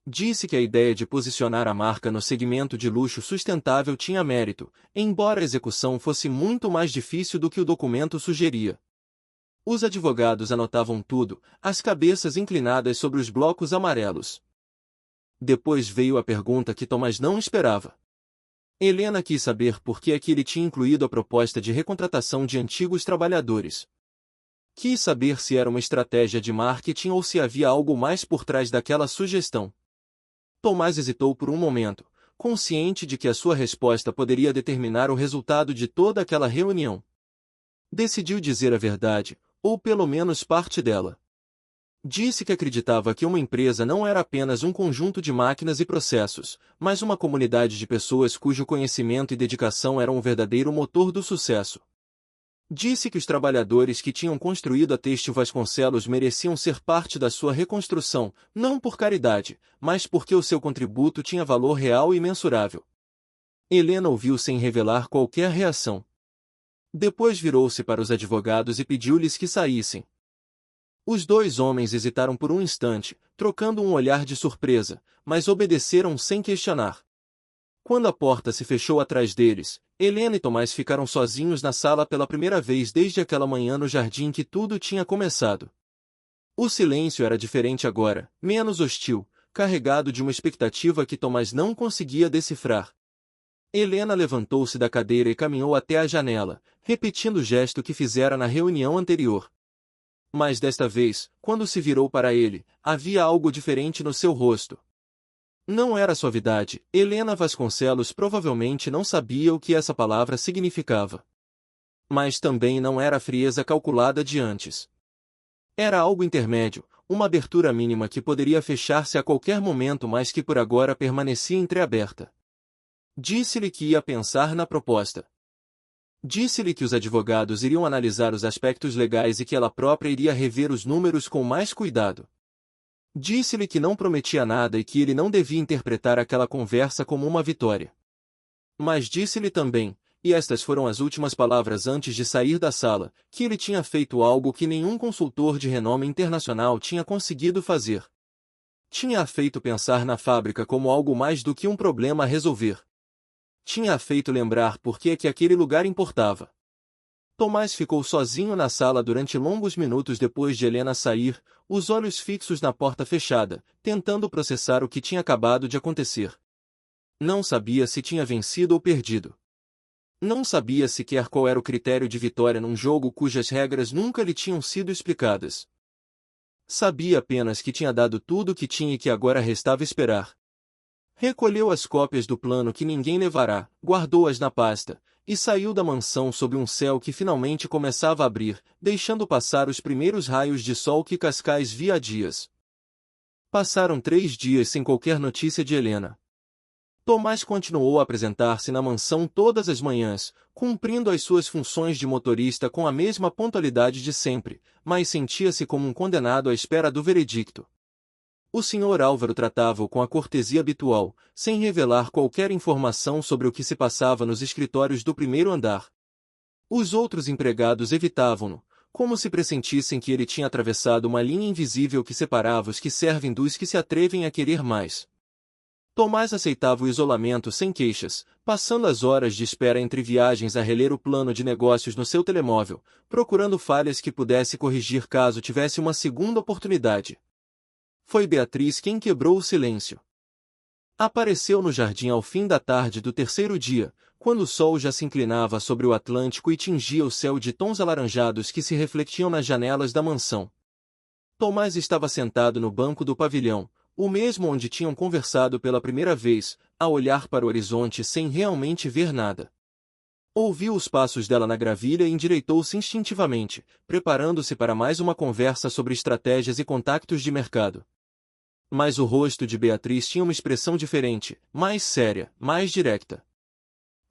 Disse que a ideia de posicionar a marca no segmento de luxo sustentável tinha mérito, embora a execução fosse muito mais difícil do que o documento sugeria. Os advogados anotavam tudo, as cabeças inclinadas sobre os blocos amarelos. Depois veio a pergunta que Tomás não esperava. Helena quis saber por que é que ele tinha incluído a proposta de recontratação de antigos trabalhadores. Quis saber se era uma estratégia de marketing ou se havia algo mais por trás daquela sugestão. Tomás hesitou por um momento, consciente de que a sua resposta poderia determinar o resultado de toda aquela reunião. Decidiu dizer a verdade, ou pelo menos parte dela. Disse que acreditava que uma empresa não era apenas um conjunto de máquinas e processos, mas uma comunidade de pessoas cujo conhecimento e dedicação eram o verdadeiro motor do sucesso. Disse que os trabalhadores que tinham construído a Têxtil Vasconcelos mereciam ser parte da sua reconstrução, não por caridade, mas porque o seu contributo tinha valor real e mensurável. Helena ouviu sem revelar qualquer reação. Depois virou-se para os advogados e pediu-lhes que saíssem. Os dois homens hesitaram por um instante, trocando um olhar de surpresa, mas obedeceram sem questionar. Quando a porta se fechou atrás deles, Helena e Tomás ficaram sozinhos na sala pela primeira vez desde aquela manhã no jardim que tudo tinha começado. O silêncio era diferente agora, menos hostil, carregado de uma expectativa que Tomás não conseguia decifrar. Helena levantou-se da cadeira e caminhou até a janela, repetindo o gesto que fizera na reunião anterior. Mas desta vez, quando se virou para ele, havia algo diferente no seu rosto. Não era suavidade, Helena Vasconcelos provavelmente não sabia o que essa palavra significava. Mas também não era a frieza calculada de antes. Era algo intermédio, uma abertura mínima que poderia fechar-se a qualquer momento mas que por agora permanecia entreaberta. Disse-lhe que ia pensar na proposta. Disse-lhe que os advogados iriam analisar os aspectos legais e que ela própria iria rever os números com mais cuidado. Disse-lhe que não prometia nada e que ele não devia interpretar aquela conversa como uma vitória. Mas disse-lhe também, e estas foram as últimas palavras antes de sair da sala, que ele tinha feito algo que nenhum consultor de renome internacional tinha conseguido fazer. Tinha-a feito pensar na fábrica como algo mais do que um problema a resolver. Tinha-a feito lembrar por que é que aquele lugar importava. Tomás ficou sozinho na sala durante longos minutos depois de Helena sair, os olhos fixos na porta fechada, tentando processar o que tinha acabado de acontecer. Não sabia se tinha vencido ou perdido. Não sabia sequer qual era o critério de vitória num jogo cujas regras nunca lhe tinham sido explicadas. Sabia apenas que tinha dado tudo o que tinha e que agora restava esperar. Recolheu as cópias do plano que ninguém levará, guardou-as na pasta, e saiu da mansão sob um céu que finalmente começava a abrir, deixando passar os primeiros raios de sol que Cascais via há dias. Passaram 3 dias sem qualquer notícia de Helena. Tomás continuou a apresentar-se na mansão todas as manhãs, cumprindo as suas funções de motorista com a mesma pontualidade de sempre, mas sentia-se como um condenado à espera do veredicto. O Sr. Álvaro tratava-o com a cortesia habitual, sem revelar qualquer informação sobre o que se passava nos escritórios do primeiro andar. Os outros empregados evitavam-no, como se pressentissem que ele tinha atravessado uma linha invisível que separava os que servem dos que se atrevem a querer mais. Tomás aceitava o isolamento sem queixas, passando as horas de espera entre viagens a reler o plano de negócios no seu telemóvel, procurando falhas que pudesse corrigir caso tivesse uma segunda oportunidade. Foi Beatriz quem quebrou o silêncio. Apareceu no jardim ao fim da tarde do terceiro dia, quando o sol já se inclinava sobre o Atlântico e tingia o céu de tons alaranjados que se refletiam nas janelas da mansão. Tomás estava sentado no banco do pavilhão, o mesmo onde tinham conversado pela primeira vez, a olhar para o horizonte sem realmente ver nada. Ouviu os passos dela na gravilha e endireitou-se instintivamente, preparando-se para mais uma conversa sobre estratégias e contactos de mercado. Mas o rosto de Beatriz tinha uma expressão diferente, mais séria, mais direta.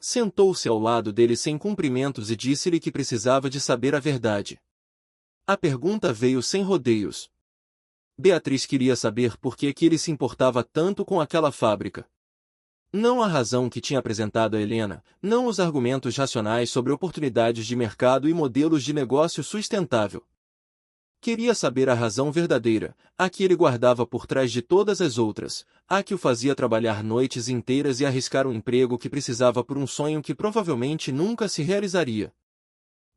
Sentou-se ao lado dele sem cumprimentos e disse-lhe que precisava de saber a verdade. A pergunta veio sem rodeios. Beatriz queria saber por que ele se importava tanto com aquela fábrica. Não a razão que tinha apresentado a Helena, não os argumentos racionais sobre oportunidades de mercado e modelos de negócio sustentável. Queria saber a razão verdadeira, a que ele guardava por trás de todas as outras, a que o fazia trabalhar noites inteiras e arriscar um emprego que precisava por um sonho que provavelmente nunca se realizaria.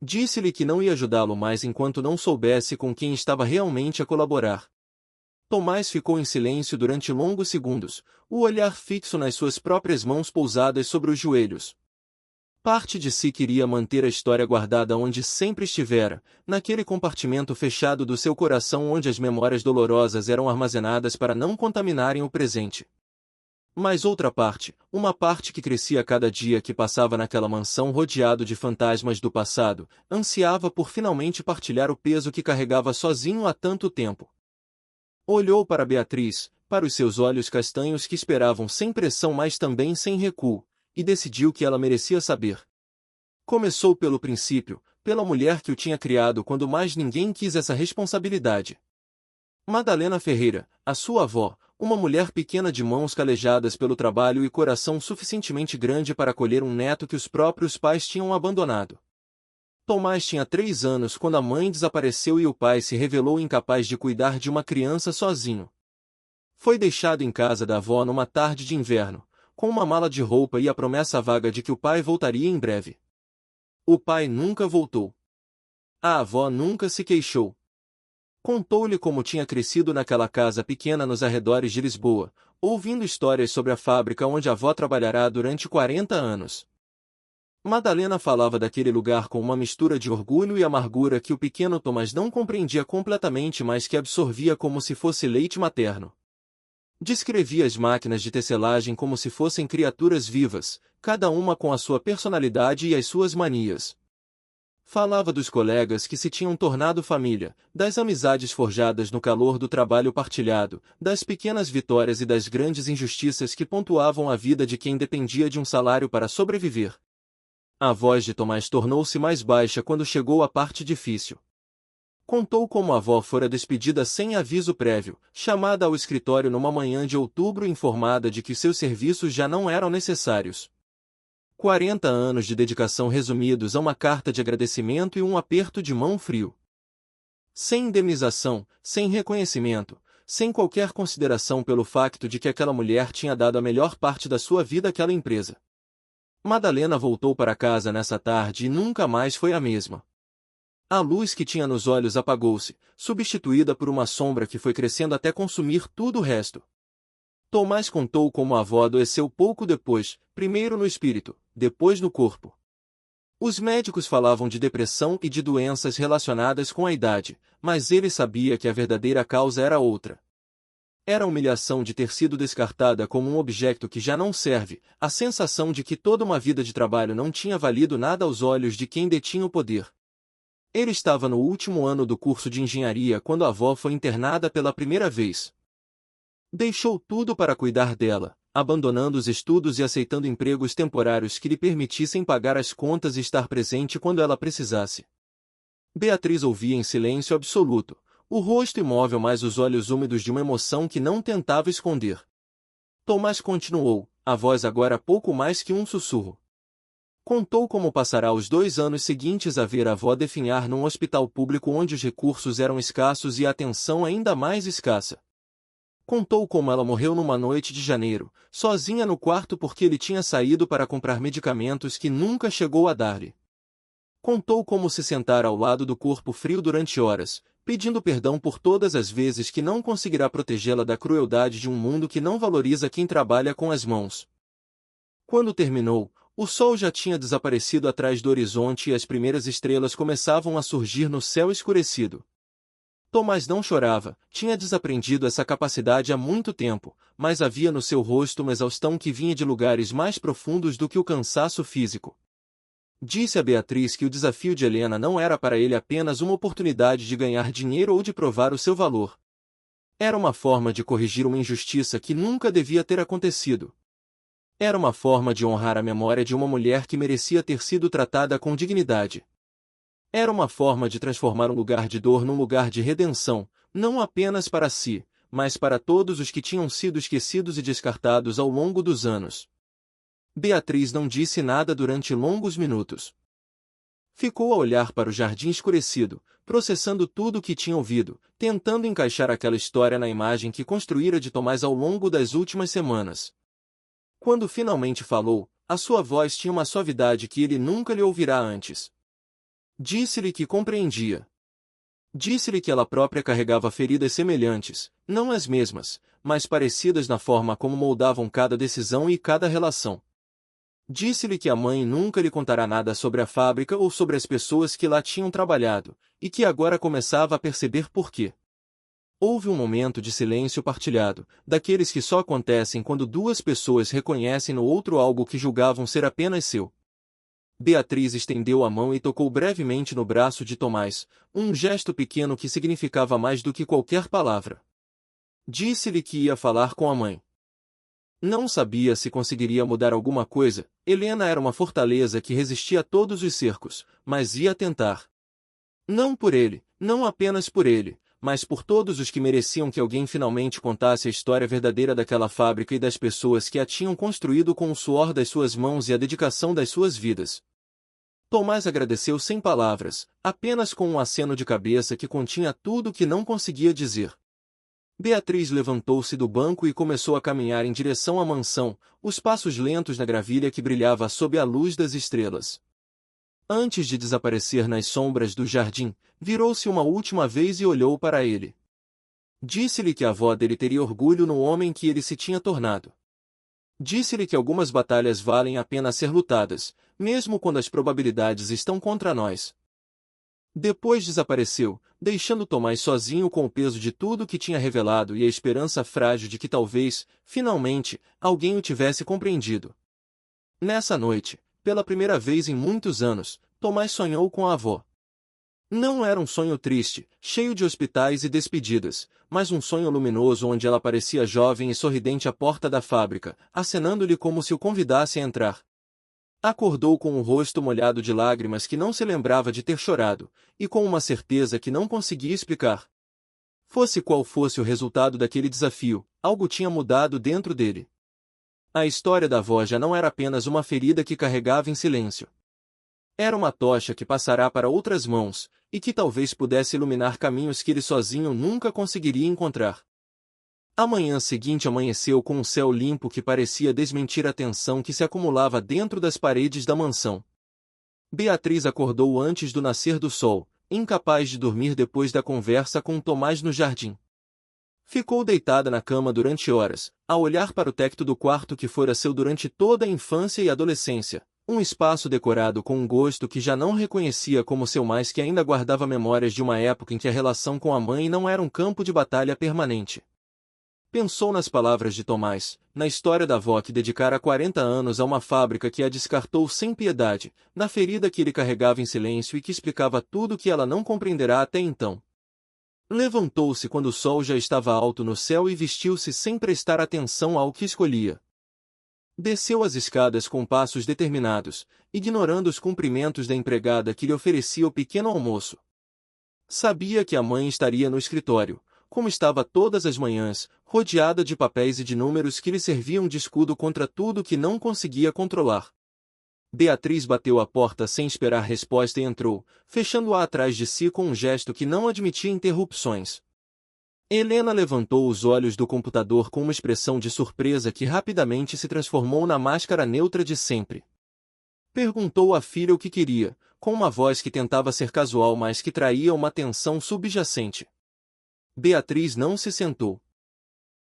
Disse-lhe que não ia ajudá-lo mais enquanto não soubesse com quem estava realmente a colaborar. Tomás ficou em silêncio durante longos segundos, o olhar fixo nas suas próprias mãos pousadas sobre os joelhos. Parte de si queria manter a história guardada onde sempre estivera, naquele compartimento fechado do seu coração onde as memórias dolorosas eram armazenadas para não contaminarem o presente. Mas outra parte, uma parte que crescia a cada dia que passava naquela mansão rodeado de fantasmas do passado, ansiava por finalmente partilhar o peso que carregava sozinho há tanto tempo. Olhou para Beatriz, para os seus olhos castanhos que esperavam sem pressão mas também sem recuo, e decidiu que ela merecia saber. Começou pelo princípio, pela mulher que o tinha criado quando mais ninguém quis essa responsabilidade. Madalena Ferreira, a sua avó, uma mulher pequena de mãos calejadas pelo trabalho e coração suficientemente grande para acolher um neto que os próprios pais tinham abandonado. Tomás tinha 3 anos quando a mãe desapareceu e o pai se revelou incapaz de cuidar de uma criança sozinho. Foi deixado em casa da avó numa tarde de inverno, com uma mala de roupa e a promessa vaga de que o pai voltaria em breve. O pai nunca voltou. A avó nunca se queixou. Contou-lhe como tinha crescido naquela casa pequena nos arredores de Lisboa, ouvindo histórias sobre a fábrica onde a avó trabalhará durante 40 anos. Madalena falava daquele lugar com uma mistura de orgulho e amargura que o pequeno Tomás não compreendia completamente, mas que absorvia como se fosse leite materno. Descrevia as máquinas de tecelagem como se fossem criaturas vivas, cada uma com a sua personalidade e as suas manias. Falava dos colegas que se tinham tornado família, das amizades forjadas no calor do trabalho partilhado, das pequenas vitórias e das grandes injustiças que pontuavam a vida de quem dependia de um salário para sobreviver. A voz de Tomás tornou-se mais baixa quando chegou à parte difícil. Contou como a avó fora despedida sem aviso prévio, chamada ao escritório numa manhã de outubro e informada de que seus serviços já não eram necessários. 40 anos de dedicação resumidos a uma carta de agradecimento e um aperto de mão frio. Sem indenização, sem reconhecimento, sem qualquer consideração pelo facto de que aquela mulher tinha dado a melhor parte da sua vida àquela empresa. Madalena voltou para casa nessa tarde e nunca mais foi a mesma. A luz que tinha nos olhos apagou-se, substituída por uma sombra que foi crescendo até consumir tudo o resto. Tomás contou como a avó adoeceu pouco depois, primeiro no espírito, depois no corpo. Os médicos falavam de depressão e de doenças relacionadas com a idade, mas ele sabia que a verdadeira causa era outra. Era a humilhação de ter sido descartada como um objeto que já não serve, a sensação de que toda uma vida de trabalho não tinha valido nada aos olhos de quem detinha o poder. Ele estava no último ano do curso de engenharia quando a avó foi internada pela primeira vez. Deixou tudo para cuidar dela, abandonando os estudos e aceitando empregos temporários que lhe permitissem pagar as contas e estar presente quando ela precisasse. Beatriz ouvia em silêncio absoluto, o rosto imóvel mas os olhos úmidos de uma emoção que não tentava esconder. Tomás continuou, a voz agora pouco mais que um sussurro. Contou como passará os 2 anos seguintes a ver a avó definhar num hospital público onde os recursos eram escassos e a atenção ainda mais escassa. Contou como ela morreu numa noite de janeiro, sozinha no quarto porque ele tinha saído para comprar medicamentos que nunca chegou a dar-lhe. Contou como se sentara ao lado do corpo frio durante horas, pedindo perdão por todas as vezes que não conseguirá protegê-la da crueldade de um mundo que não valoriza quem trabalha com as mãos. Quando terminou, o sol já tinha desaparecido atrás do horizonte e as primeiras estrelas começavam a surgir no céu escurecido. Tomás não chorava, tinha desaprendido essa capacidade há muito tempo, mas havia no seu rosto uma exaustão que vinha de lugares mais profundos do que o cansaço físico. Disse a Beatriz que o desafio de Helena não era para ele apenas uma oportunidade de ganhar dinheiro ou de provar o seu valor. Era uma forma de corrigir uma injustiça que nunca devia ter acontecido. Era uma forma de honrar a memória de uma mulher que merecia ter sido tratada com dignidade. Era uma forma de transformar um lugar de dor num lugar de redenção, não apenas para si, mas para todos os que tinham sido esquecidos e descartados ao longo dos anos. Beatriz não disse nada durante longos minutos. Ficou a olhar para o jardim escurecido, processando tudo o que tinha ouvido, tentando encaixar aquela história na imagem que construíra de Tomás ao longo das últimas semanas. Quando finalmente falou, a sua voz tinha uma suavidade que ele nunca lhe ouvirá antes. Disse-lhe que compreendia. Disse-lhe que ela própria carregava feridas semelhantes, não as mesmas, mas parecidas na forma como moldavam cada decisão e cada relação. Disse-lhe que a mãe nunca lhe contará nada sobre a fábrica ou sobre as pessoas que lá tinham trabalhado, e que agora começava a perceber por quê. Houve um momento de silêncio partilhado, daqueles que só acontecem quando duas pessoas reconhecem no outro algo que julgavam ser apenas seu. Beatriz estendeu a mão e tocou brevemente no braço de Tomás, um gesto pequeno que significava mais do que qualquer palavra. Disse-lhe que ia falar com a mãe. Não sabia se conseguiria mudar alguma coisa. Helena era uma fortaleza que resistia a todos os cercos, mas ia tentar. Não por ele, não apenas por ele, mas por todos os que mereciam que alguém finalmente contasse a história verdadeira daquela fábrica e das pessoas que a tinham construído com o suor das suas mãos e a dedicação das suas vidas. Tomás agradeceu sem palavras, apenas com um aceno de cabeça que continha tudo o que não conseguia dizer. Beatriz levantou-se do banco e começou a caminhar em direção à mansão, os passos lentos na gravilha que brilhava sob a luz das estrelas. Antes de desaparecer nas sombras do jardim, virou-se uma última vez e olhou para ele. Disse-lhe que a avó dele teria orgulho no homem que ele se tinha tornado. Disse-lhe que algumas batalhas valem a pena ser lutadas, mesmo quando as probabilidades estão contra nós. Depois desapareceu, deixando Tomás sozinho com o peso de tudo que tinha revelado e a esperança frágil de que talvez, finalmente, alguém o tivesse compreendido. Nessa noite, pela primeira vez em muitos anos, Tomás sonhou com a avó. Não era um sonho triste, cheio de hospitais e despedidas, mas um sonho luminoso onde ela parecia jovem e sorridente à porta da fábrica, acenando-lhe como se o convidasse a entrar. Acordou com o rosto molhado de lágrimas que não se lembrava de ter chorado, e com uma certeza que não conseguia explicar. Fosse qual fosse o resultado daquele desafio, algo tinha mudado dentro dele. A história da avó já não era apenas uma ferida que carregava em silêncio. Era uma tocha que passará para outras mãos, e que talvez pudesse iluminar caminhos que ele sozinho nunca conseguiria encontrar. A manhã seguinte amanheceu com um céu limpo que parecia desmentir a tensão que se acumulava dentro das paredes da mansão. Beatriz acordou antes do nascer do sol, incapaz de dormir depois da conversa com Tomás no jardim. Ficou deitada na cama durante horas, a olhar para o teto do quarto que fora seu durante toda a infância e adolescência, um espaço decorado com um gosto que já não reconhecia como seu, mas que ainda guardava memórias de uma época em que a relação com a mãe não era um campo de batalha permanente. Pensou nas palavras de Tomás, na história da avó que dedicara 40 anos a uma fábrica que a descartou sem piedade, na ferida que ele carregava em silêncio e que explicava tudo o que ela não compreenderá até então. Levantou-se quando o sol já estava alto no céu e vestiu-se sem prestar atenção ao que escolhia. Desceu as escadas com passos determinados, ignorando os cumprimentos da empregada que lhe oferecia o pequeno almoço. Sabia que a mãe estaria no escritório, como estava todas as manhãs, rodeada de papéis e de números que lhe serviam de escudo contra tudo que não conseguia controlar. Beatriz bateu à porta sem esperar resposta e entrou, fechando-a atrás de si com um gesto que não admitia interrupções. Helena levantou os olhos do computador com uma expressão de surpresa que rapidamente se transformou na máscara neutra de sempre. Perguntou à filha o que queria, com uma voz que tentava ser casual mas que traía uma tensão subjacente. Beatriz não se sentou.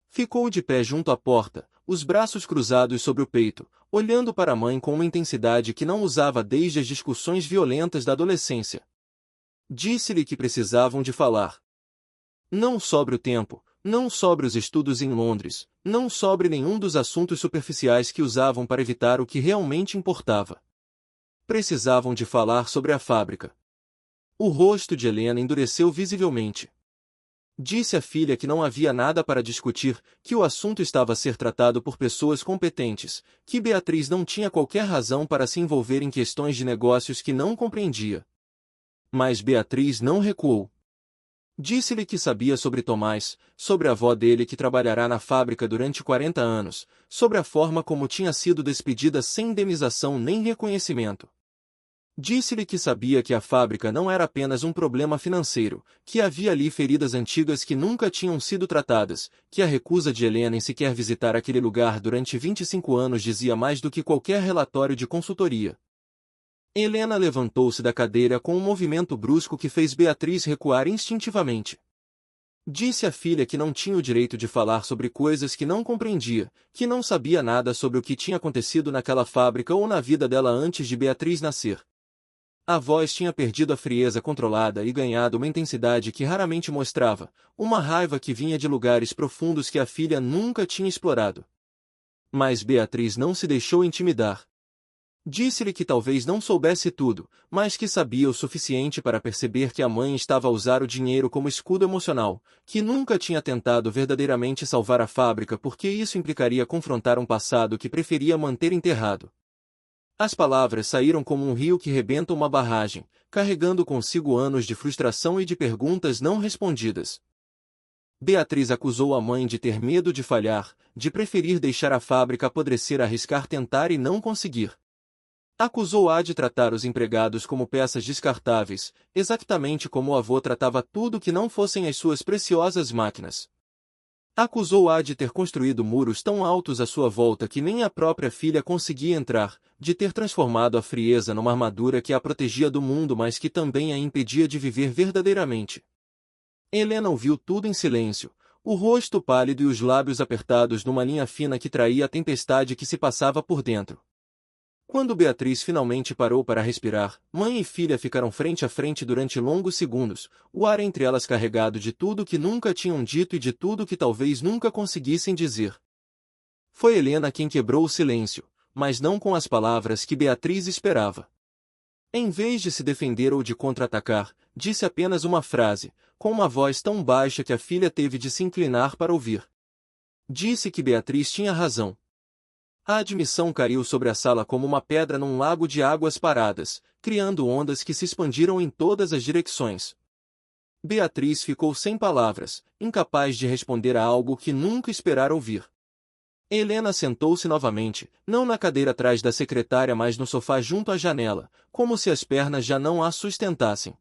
Ficou de pé junto à porta, os braços cruzados sobre o peito, olhando para a mãe com uma intensidade que não usava desde as discussões violentas da adolescência. Disse-lhe que precisavam de falar. Não sobre o tempo, não sobre os estudos em Londres, não sobre nenhum dos assuntos superficiais que usavam para evitar o que realmente importava. Precisavam de falar sobre a fábrica. O rosto de Helena endureceu visivelmente. Disse à filha que não havia nada para discutir, que o assunto estava a ser tratado por pessoas competentes, que Beatriz não tinha qualquer razão para se envolver em questões de negócios que não compreendia. Mas Beatriz não recuou. Disse-lhe que sabia sobre Tomás, sobre a avó dele que trabalhará na fábrica durante 40 anos, sobre a forma como tinha sido despedida sem indenização nem reconhecimento. Disse-lhe que sabia que a fábrica não era apenas um problema financeiro, que havia ali feridas antigas que nunca tinham sido tratadas, que a recusa de Helena em sequer visitar aquele lugar durante 25 anos dizia mais do que qualquer relatório de consultoria. Helena levantou-se da cadeira com um movimento brusco que fez Beatriz recuar instintivamente. Disse à filha que não tinha o direito de falar sobre coisas que não compreendia, que não sabia nada sobre o que tinha acontecido naquela fábrica ou na vida dela antes de Beatriz nascer. A voz tinha perdido a frieza controlada e ganhado uma intensidade que raramente mostrava, uma raiva que vinha de lugares profundos que a filha nunca tinha explorado. Mas Beatriz não se deixou intimidar. Disse-lhe que talvez não soubesse tudo, mas que sabia o suficiente para perceber que a mãe estava a usar o dinheiro como escudo emocional, que nunca tinha tentado verdadeiramente salvar a fábrica porque isso implicaria confrontar um passado que preferia manter enterrado. As palavras saíram como um rio que rebenta uma barragem, carregando consigo anos de frustração e de perguntas não respondidas. Beatriz acusou a mãe de ter medo de falhar, de preferir deixar a fábrica apodrecer a arriscar tentar e não conseguir. Acusou-a de tratar os empregados como peças descartáveis, exatamente como o avô tratava tudo que não fossem as suas preciosas máquinas. Acusou-a de ter construído muros tão altos à sua volta que nem a própria filha conseguia entrar, de ter transformado a frieza numa armadura que a protegia do mundo mas que também a impedia de viver verdadeiramente. Helena ouviu tudo em silêncio, o rosto pálido e os lábios apertados numa linha fina que traía a tempestade que se passava por dentro. Quando Beatriz finalmente parou para respirar, mãe e filha ficaram frente a frente durante longos segundos, o ar entre elas carregado de tudo que nunca tinham dito e de tudo que talvez nunca conseguissem dizer. Foi Helena quem quebrou o silêncio, mas não com as palavras que Beatriz esperava. Em vez de se defender ou de contra-atacar, disse apenas uma frase, com uma voz tão baixa que a filha teve de se inclinar para ouvir. Disse que Beatriz tinha razão. A admissão caiu sobre a sala como uma pedra num lago de águas paradas, criando ondas que se expandiram em todas as direções. Beatriz ficou sem palavras, incapaz de responder a algo que nunca esperara ouvir. Helena sentou-se novamente, não na cadeira atrás da secretária mas no sofá junto à janela, como se as pernas já não a sustentassem.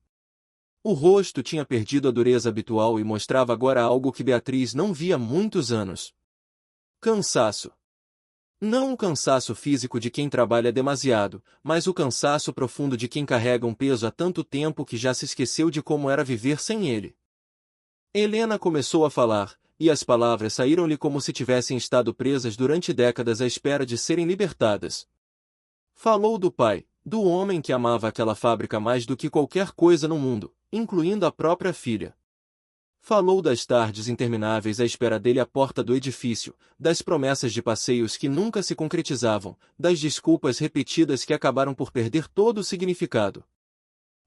O rosto tinha perdido a dureza habitual e mostrava agora algo que Beatriz não via há muitos anos. Cansaço. Não o cansaço físico de quem trabalha demasiado, mas o cansaço profundo de quem carrega um peso há tanto tempo que já se esqueceu de como era viver sem ele. Helena começou a falar, e as palavras saíram-lhe como se tivessem estado presas durante décadas à espera de serem libertadas. Falou do pai, do homem que amava aquela fábrica mais do que qualquer coisa no mundo, incluindo a própria filha. Falou das tardes intermináveis à espera dele à porta do edifício, das promessas de passeios que nunca se concretizavam, das desculpas repetidas que acabaram por perder todo o significado.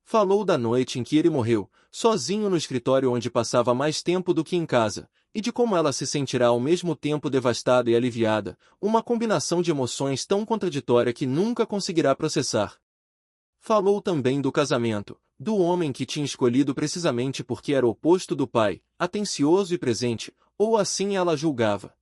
Falou da noite em que ele morreu, sozinho no escritório onde passava mais tempo do que em casa, e de como ela se sentirá ao mesmo tempo devastada e aliviada, uma combinação de emoções tão contraditória que nunca conseguirá processar. Falou também do casamento, do homem que tinha escolhido precisamente porque era o oposto do pai, atencioso e presente, ou assim ela julgava.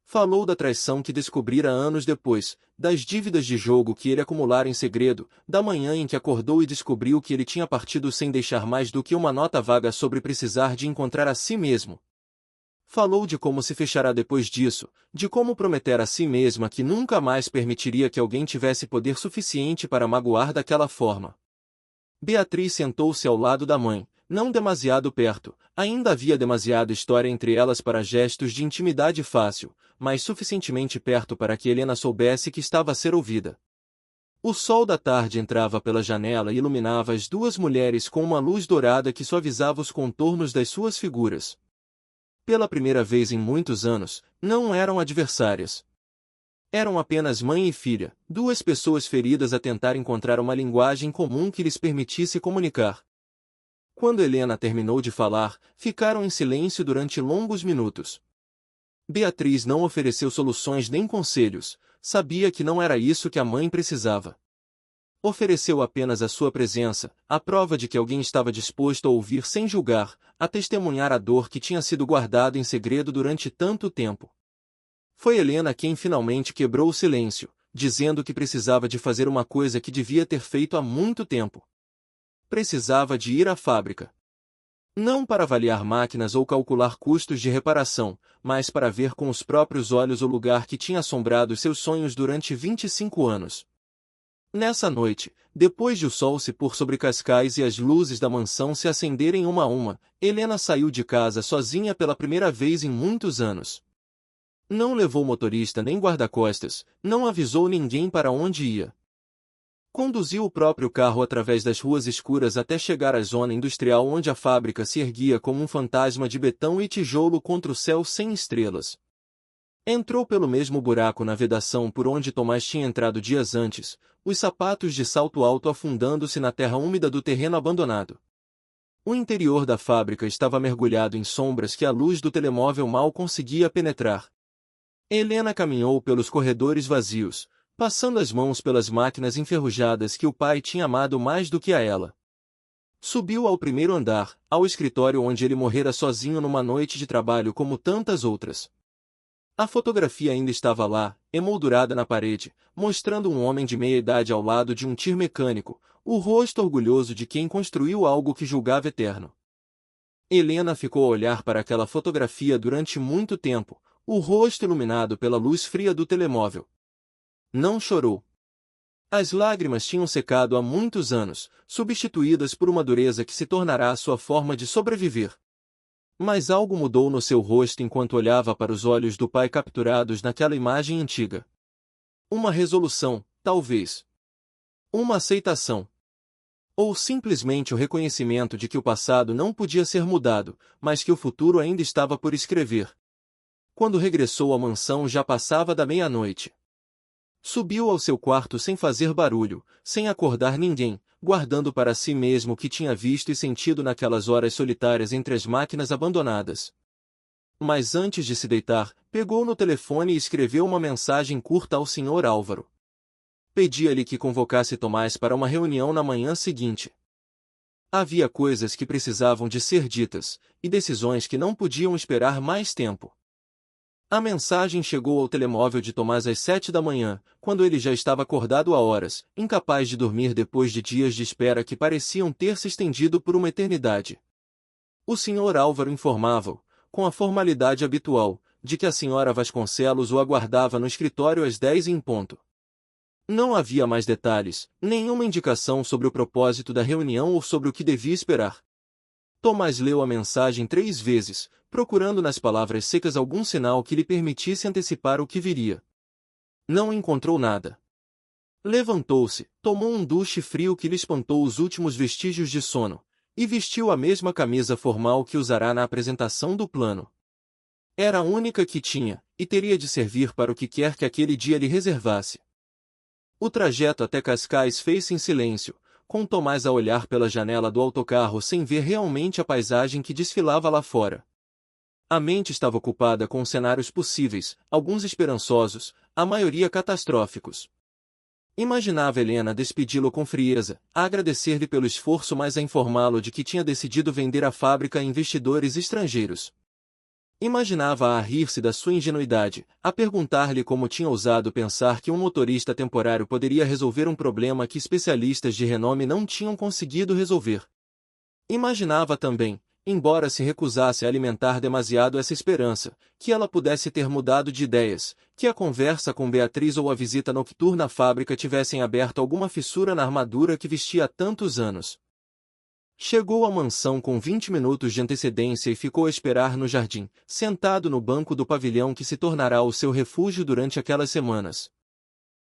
Falou da traição que descobrira anos depois, das dívidas de jogo que ele acumulara em segredo, da manhã em que acordou e descobriu que ele tinha partido sem deixar mais do que uma nota vaga sobre precisar de encontrar a si mesmo. Falou de como se fechará depois disso, de como prometer a si mesma que nunca mais permitiria que alguém tivesse poder suficiente para magoar daquela forma. Beatriz sentou-se ao lado da mãe, não demasiado perto, ainda havia demasiada história entre elas para gestos de intimidade fácil, mas suficientemente perto para que Helena soubesse que estava a ser ouvida. O sol da tarde entrava pela janela e iluminava as duas mulheres com uma luz dourada que suavizava os contornos das suas figuras. Pela primeira vez em muitos anos, não eram adversárias. Eram apenas mãe e filha, duas pessoas feridas a tentar encontrar uma linguagem comum que lhes permitisse comunicar. Quando Helena terminou de falar, ficaram em silêncio durante longos minutos. Beatriz não ofereceu soluções nem conselhos, sabia que não era isso que a mãe precisava. Ofereceu apenas a sua presença, a prova de que alguém estava disposto a ouvir sem julgar, a testemunhar a dor que tinha sido guardada em segredo durante tanto tempo. Foi Helena quem finalmente quebrou o silêncio, dizendo que precisava de fazer uma coisa que devia ter feito há muito tempo. Precisava de ir à fábrica. Não para avaliar máquinas ou calcular custos de reparação, mas para ver com os próprios olhos o lugar que tinha assombrado seus sonhos durante 25 anos. Nessa noite, depois de o sol se pôr sobre Cascais e as luzes da mansão se acenderem uma a uma, Helena saiu de casa sozinha pela primeira vez em muitos anos. Não levou motorista nem guarda-costas, não avisou ninguém para onde ia. Conduziu o próprio carro através das ruas escuras até chegar à zona industrial onde a fábrica se erguia como um fantasma de betão e tijolo contra o céu sem estrelas. Entrou pelo mesmo buraco na vedação por onde Tomás tinha entrado dias antes, os sapatos de salto alto afundando-se na terra úmida do terreno abandonado. O interior da fábrica estava mergulhado em sombras que a luz do telemóvel mal conseguia penetrar. Helena caminhou pelos corredores vazios, passando as mãos pelas máquinas enferrujadas que o pai tinha amado mais do que a ela. Subiu ao primeiro andar, ao escritório onde ele morrera sozinho numa noite de trabalho como tantas outras. A fotografia ainda estava lá, emoldurada na parede, mostrando um homem de meia-idade ao lado de um tir mecânico, o rosto orgulhoso de quem construiu algo que julgava eterno. Helena ficou a olhar para aquela fotografia durante muito tempo, o rosto iluminado pela luz fria do telemóvel. Não chorou. As lágrimas tinham secado há muitos anos, substituídas por uma dureza que se tornará a sua forma de sobreviver. Mas algo mudou no seu rosto enquanto olhava para os olhos do pai capturados naquela imagem antiga. Uma resolução, talvez. Uma aceitação. Ou simplesmente o reconhecimento de que o passado não podia ser mudado, mas que o futuro ainda estava por escrever. Quando regressou à mansão já passava da meia-noite. Subiu ao seu quarto sem fazer barulho, sem acordar ninguém, guardando para si mesmo o que tinha visto e sentido naquelas horas solitárias entre as máquinas abandonadas. Mas antes de se deitar, pegou no telefone e escreveu uma mensagem curta ao Sr. Álvaro. Pedia-lhe que convocasse Tomás para uma reunião na manhã seguinte. Havia coisas que precisavam de ser ditas, e decisões que não podiam esperar mais tempo. A mensagem chegou ao telemóvel de Tomás às 7 da manhã, quando ele já estava acordado há horas, incapaz de dormir depois de dias de espera que pareciam ter se estendido por uma eternidade. O Sr. Álvaro informava-o, com a formalidade habitual, de que a Sra. Vasconcelos o aguardava no escritório às 10 em ponto. Não havia mais detalhes, nenhuma indicação sobre o propósito da reunião ou sobre o que devia esperar. Tomás leu a mensagem 3 vezes, procurando nas palavras secas algum sinal que lhe permitisse antecipar o que viria. Não encontrou nada. Levantou-se, tomou um duche frio que lhe espantou os últimos vestígios de sono, e vestiu a mesma camisa formal que usará na apresentação do plano. Era a única que tinha, e teria de servir para o que quer que aquele dia lhe reservasse. O trajeto até Cascais fez-se em silêncio, com Tomás a olhar pela janela do autocarro sem ver realmente a paisagem que desfilava lá fora. A mente estava ocupada com cenários possíveis, alguns esperançosos, a maioria catastróficos. Imaginava Helena despedi-lo com frieza, a agradecer-lhe pelo esforço mas a informá-lo de que tinha decidido vender a fábrica a investidores estrangeiros. Imaginava-a a rir-se da sua ingenuidade, a perguntar-lhe como tinha ousado pensar que um motorista temporário poderia resolver um problema que especialistas de renome não tinham conseguido resolver. Imaginava também, embora se recusasse a alimentar demasiado essa esperança, que ela pudesse ter mudado de ideias, que a conversa com Beatriz ou a visita nocturna à fábrica tivessem aberto alguma fissura na armadura que vestia há tantos anos. Chegou à mansão com 20 minutos de antecedência e ficou a esperar no jardim, sentado no banco do pavilhão que se tornará o seu refúgio durante aquelas semanas.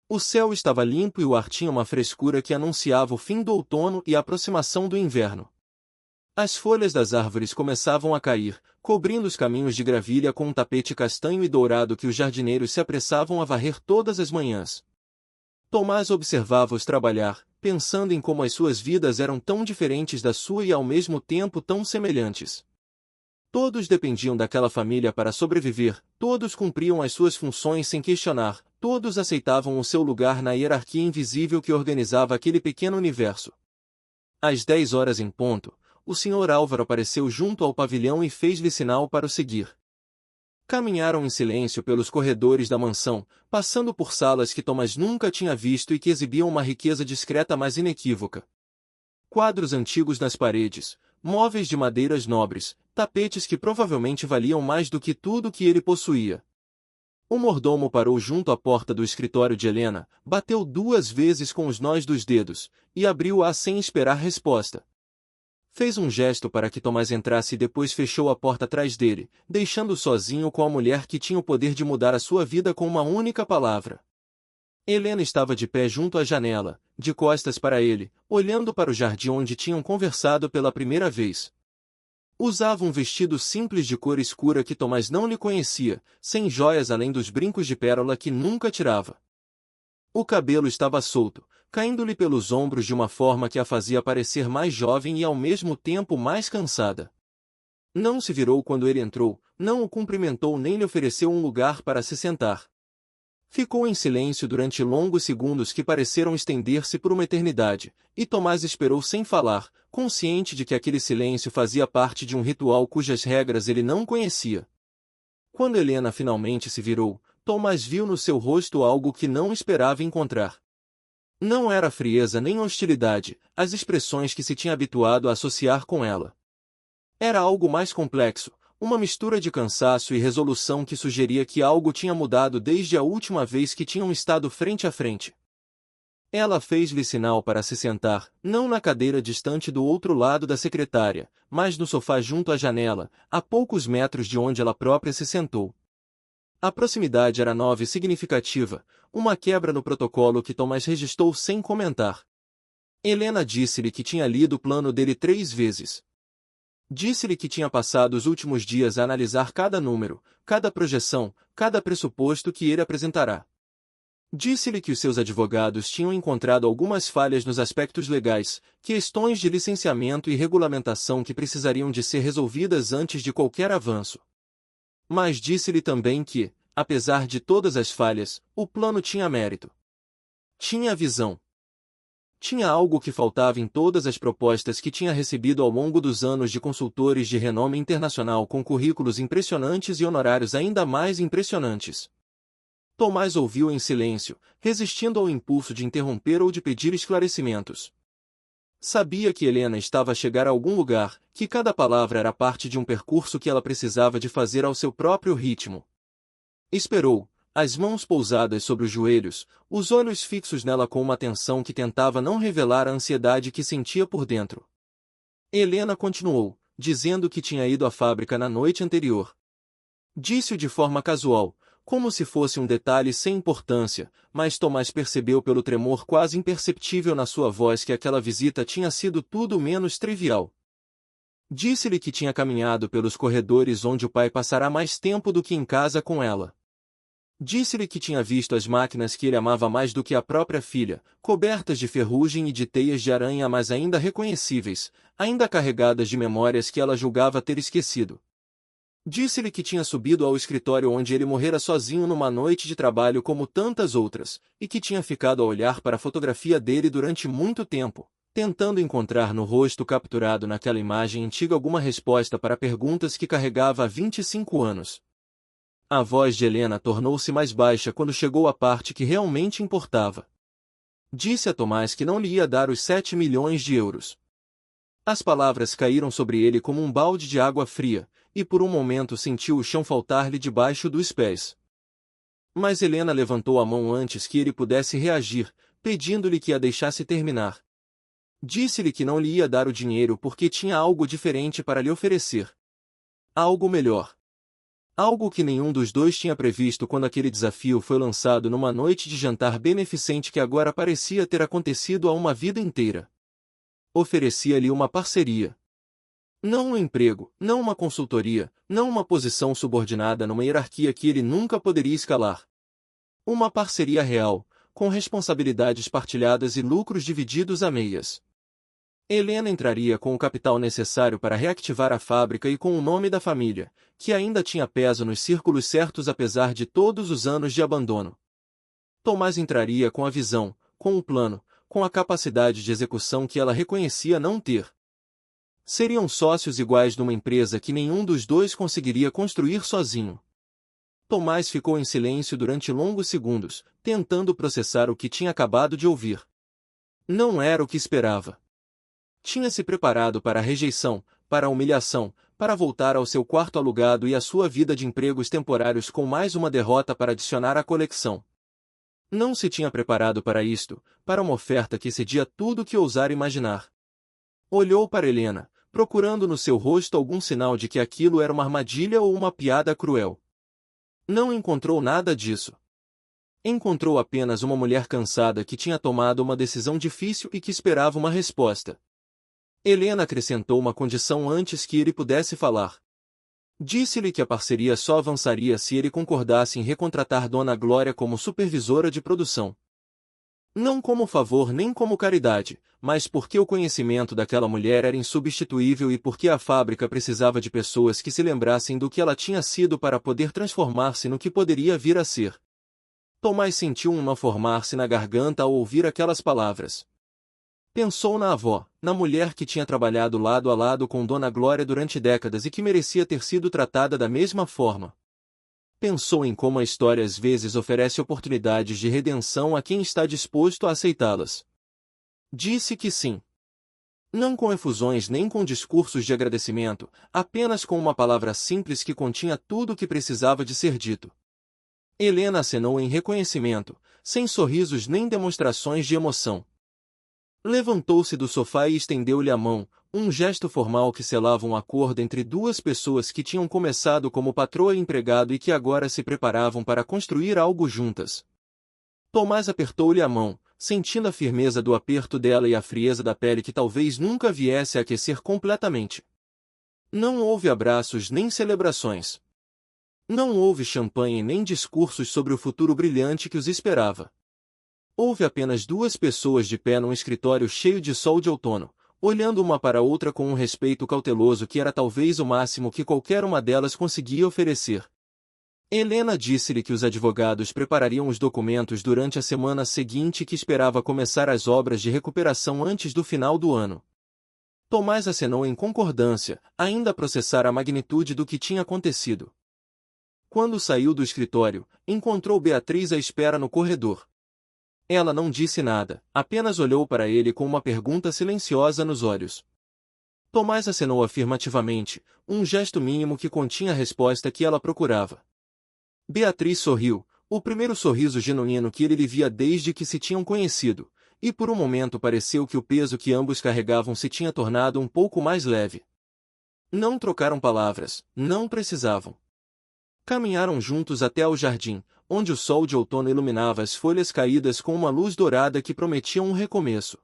O céu estava limpo e o ar tinha uma frescura que anunciava o fim do outono e a aproximação do inverno. As folhas das árvores começavam a cair, cobrindo os caminhos de gravilha com um tapete castanho e dourado que os jardineiros se apressavam a varrer todas as manhãs. Tomás observava-os trabalhar, pensando em como as suas vidas eram tão diferentes da sua e ao mesmo tempo tão semelhantes. Todos dependiam daquela família para sobreviver, todos cumpriam as suas funções sem questionar, todos aceitavam o seu lugar na hierarquia invisível que organizava aquele pequeno universo. Às 10 horas em ponto, o Sr. Álvaro apareceu junto ao pavilhão e fez-lhe sinal para o seguir. Caminharam em silêncio pelos corredores da mansão, passando por salas que Tomás nunca tinha visto e que exibiam uma riqueza discreta mas inequívoca. Quadros antigos nas paredes, móveis de madeiras nobres, tapetes que provavelmente valiam mais do que tudo que ele possuía. O mordomo parou junto à porta do escritório de Helena, bateu 2 vezes com os nós dos dedos, e abriu-a sem esperar resposta. Fez um gesto para que Tomás entrasse e depois fechou a porta atrás dele, deixando-o sozinho com a mulher que tinha o poder de mudar a sua vida com uma única palavra. Helena estava de pé junto à janela, de costas para ele, olhando para o jardim onde tinham conversado pela primeira vez. Usava um vestido simples de cor escura que Tomás não lhe conhecia, sem joias além dos brincos de pérola que nunca tirava. O cabelo estava solto, caindo-lhe pelos ombros de uma forma que a fazia parecer mais jovem e ao mesmo tempo mais cansada. Não se virou quando ele entrou, não o cumprimentou nem lhe ofereceu um lugar para se sentar. Ficou em silêncio durante longos segundos que pareceram estender-se por uma eternidade, e Tomás esperou sem falar, consciente de que aquele silêncio fazia parte de um ritual cujas regras ele não conhecia. Quando Helena finalmente se virou, Tomás viu no seu rosto algo que não esperava encontrar. Não era frieza nem hostilidade, as expressões que se tinha habituado a associar com ela. Era algo mais complexo, uma mistura de cansaço e resolução que sugeria que algo tinha mudado desde a última vez que tinham estado frente a frente. Ela fez-lhe sinal para se sentar, não na cadeira distante do outro lado da secretária, mas no sofá junto à janela, a poucos metros de onde ela própria se sentou. A proximidade era nova e significativa, uma quebra no protocolo que Tomás registrou sem comentar. Helena disse-lhe que tinha lido o plano dele 3 vezes. Disse-lhe que tinha passado os últimos dias a analisar cada número, cada projeção, cada pressuposto que ele apresentará. Disse-lhe que os seus advogados tinham encontrado algumas falhas nos aspectos legais, questões de licenciamento e regulamentação que precisariam de ser resolvidas antes de qualquer avanço. Mas disse-lhe também que, apesar de todas as falhas, o plano tinha mérito. Tinha visão. Tinha algo que faltava em todas as propostas que tinha recebido ao longo dos anos de consultores de renome internacional com currículos impressionantes e honorários ainda mais impressionantes. Tomás ouviu em silêncio, resistindo ao impulso de interromper ou de pedir esclarecimentos. Sabia que Helena estava a chegar a algum lugar, que cada palavra era parte de um percurso que ela precisava de fazer ao seu próprio ritmo. Esperou, as mãos pousadas sobre os joelhos, os olhos fixos nela com uma atenção que tentava não revelar a ansiedade que sentia por dentro. Helena continuou, dizendo que tinha ido à fábrica na noite anterior. Disse-o de forma casual, como se fosse um detalhe sem importância, mas Tomás percebeu pelo tremor quase imperceptível na sua voz que aquela visita tinha sido tudo menos trivial. Disse-lhe que tinha caminhado pelos corredores onde o pai passará mais tempo do que em casa com ela. Disse-lhe que tinha visto as máquinas que ele amava mais do que a própria filha, cobertas de ferrugem e de teias de aranha mas ainda reconhecíveis, ainda carregadas de memórias que ela julgava ter esquecido. Disse-lhe que tinha subido ao escritório onde ele morrera sozinho numa noite de trabalho como tantas outras, e que tinha ficado a olhar para a fotografia dele durante muito tempo, tentando encontrar no rosto capturado naquela imagem antiga alguma resposta para perguntas que carregava há 25 anos. A voz de Helena tornou-se mais baixa quando chegou à parte que realmente importava. Disse a Tomás que não lhe ia dar os 7 milhões de euros. As palavras caíram sobre ele como um balde de água fria, e por um momento sentiu o chão faltar-lhe debaixo dos pés. Mas Helena levantou a mão antes que ele pudesse reagir, pedindo-lhe que a deixasse terminar. Disse-lhe que não lhe ia dar o dinheiro porque tinha algo diferente para lhe oferecer. Algo melhor. Algo que nenhum dos dois tinha previsto quando aquele desafio foi lançado numa noite de jantar beneficente que agora parecia ter acontecido há uma vida inteira. Oferecia-lhe uma parceria. Não um emprego, não uma consultoria, não uma posição subordinada numa hierarquia que ele nunca poderia escalar. Uma parceria real, com responsabilidades partilhadas e lucros divididos a meias. Helena entraria com o capital necessário para reativar a fábrica e com o nome da família, que ainda tinha peso nos círculos certos apesar de todos os anos de abandono. Tomás entraria com a visão, com o plano, com a capacidade de execução que ela reconhecia não ter. Seriam sócios iguais numa empresa que nenhum dos dois conseguiria construir sozinho. Tomás ficou em silêncio durante longos segundos, tentando processar o que tinha acabado de ouvir. Não era o que esperava. Tinha se preparado para a rejeição, para a humilhação, para voltar ao seu quarto alugado e à sua vida de empregos temporários com mais uma derrota para adicionar à coleção. Não se tinha preparado para isto, para uma oferta que excedia tudo o que ousara imaginar. Olhou para Helena, procurando no seu rosto algum sinal de que aquilo era uma armadilha ou uma piada cruel. Não encontrou nada disso. Encontrou apenas uma mulher cansada que tinha tomado uma decisão difícil e que esperava uma resposta. Helena acrescentou uma condição antes que ele pudesse falar. Disse-lhe que a parceria só avançaria se ele concordasse em recontratar Dona Glória como supervisora de produção. Não como favor nem como caridade, mas porque o conhecimento daquela mulher era insubstituível e porque a fábrica precisava de pessoas que se lembrassem do que ela tinha sido para poder transformar-se no que poderia vir a ser. Tomás sentiu um nó formar-se na garganta ao ouvir aquelas palavras. Pensou na avó, na mulher que tinha trabalhado lado a lado com Dona Glória durante décadas e que merecia ter sido tratada da mesma forma. Pensou em como a história às vezes oferece oportunidades de redenção a quem está disposto a aceitá-las. Disse que sim. Não com efusões nem com discursos de agradecimento, apenas com uma palavra simples que continha tudo o que precisava de ser dito. Helena acenou em reconhecimento, sem sorrisos nem demonstrações de emoção. Levantou-se do sofá e estendeu-lhe a mão, um gesto formal que selava um acordo entre duas pessoas que tinham começado como patroa e empregado e que agora se preparavam para construir algo juntas. Tomás apertou-lhe a mão, sentindo a firmeza do aperto dela e a frieza da pele que talvez nunca viesse a aquecer completamente. Não houve abraços nem celebrações. Não houve champanhe nem discursos sobre o futuro brilhante que os esperava. Houve apenas duas pessoas de pé num escritório cheio de sol de outono, olhando uma para a outra com um respeito cauteloso que era talvez o máximo que qualquer uma delas conseguia oferecer. Helena disse-lhe que os advogados preparariam os documentos durante a semana seguinte e que esperava começar as obras de recuperação antes do final do ano. Tomás acenou em concordância, ainda a processar a magnitude do que tinha acontecido. Quando saiu do escritório, encontrou Beatriz à espera no corredor. Ela não disse nada, apenas olhou para ele com uma pergunta silenciosa nos olhos. Tomás acenou afirmativamente, um gesto mínimo que continha a resposta que ela procurava. Beatriz sorriu, o primeiro sorriso genuíno que ele lhe via desde que se tinham conhecido, e por um momento pareceu que o peso que ambos carregavam se tinha tornado um pouco mais leve. Não trocaram palavras, não precisavam. Caminharam juntos até ao jardim, onde o sol de outono iluminava as folhas caídas com uma luz dourada que prometia um recomeço.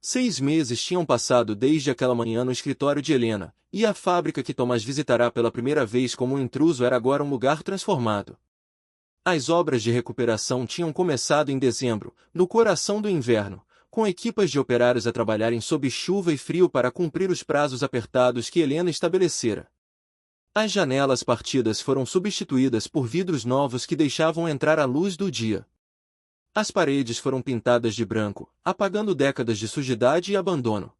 6 meses tinham passado desde aquela manhã no escritório de Helena, e a fábrica que Tomás visitará pela primeira vez como um intruso era agora um lugar transformado. As obras de recuperação tinham começado em dezembro, no coração do inverno, com equipas de operários a trabalharem sob chuva e frio para cumprir os prazos apertados que Helena estabelecera. As janelas partidas foram substituídas por vidros novos que deixavam entrar a luz do dia. As paredes foram pintadas de branco, apagando décadas de sujidade e abandono.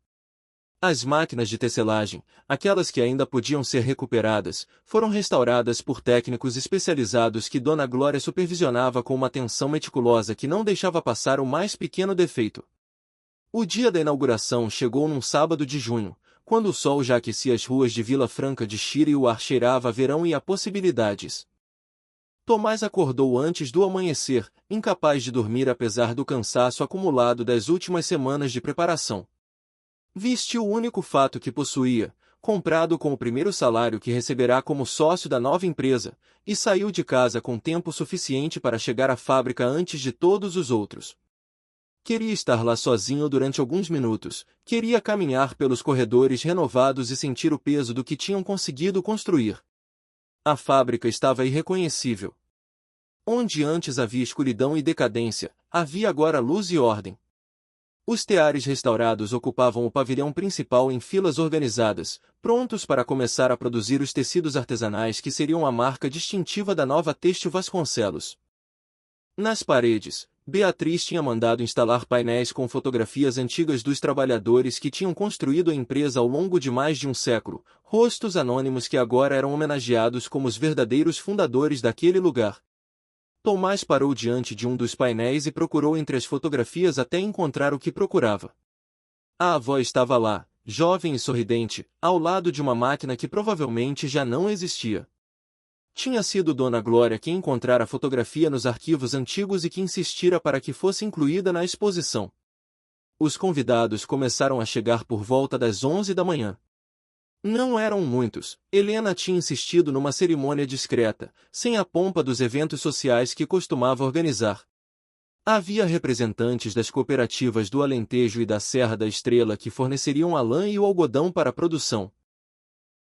As máquinas de tecelagem, aquelas que ainda podiam ser recuperadas, foram restauradas por técnicos especializados que Dona Glória supervisionava com uma atenção meticulosa que não deixava passar o mais pequeno defeito. O dia da inauguração chegou num sábado de junho, quando o sol já aquecia as ruas de Vila Franca de Xira e o ar cheirava a verão e a possibilidades. Tomás acordou antes do amanhecer, incapaz de dormir apesar do cansaço acumulado das últimas semanas de preparação. Vestiu o único fato que possuía, comprado com o primeiro salário que receberá como sócio da nova empresa, e saiu de casa com tempo suficiente para chegar à fábrica antes de todos os outros. Queria estar lá sozinho durante alguns minutos, queria caminhar pelos corredores renovados e sentir o peso do que tinham conseguido construir. A fábrica estava irreconhecível. Onde antes havia escuridão e decadência, havia agora luz e ordem. Os teares restaurados ocupavam o pavilhão principal em filas organizadas, prontos para começar a produzir os tecidos artesanais que seriam a marca distintiva da nova Têxtil Vasconcelos. Nas paredes, Beatriz tinha mandado instalar painéis com fotografias antigas dos trabalhadores que tinham construído a empresa ao longo de mais de um século, rostos anônimos que agora eram homenageados como os verdadeiros fundadores daquele lugar. Tomás parou diante de um dos painéis e procurou entre as fotografias até encontrar o que procurava. A avó estava lá, jovem e sorridente, ao lado de uma máquina que provavelmente já não existia. Tinha sido Dona Glória quem encontrara a fotografia nos arquivos antigos e que insistira para que fosse incluída na exposição. Os convidados começaram a chegar por volta das 11 da manhã. Não eram muitos. Helena tinha insistido numa cerimônia discreta, sem a pompa dos eventos sociais que costumava organizar. Havia representantes das cooperativas do Alentejo e da Serra da Estrela que forneceriam a lã e o algodão para a produção.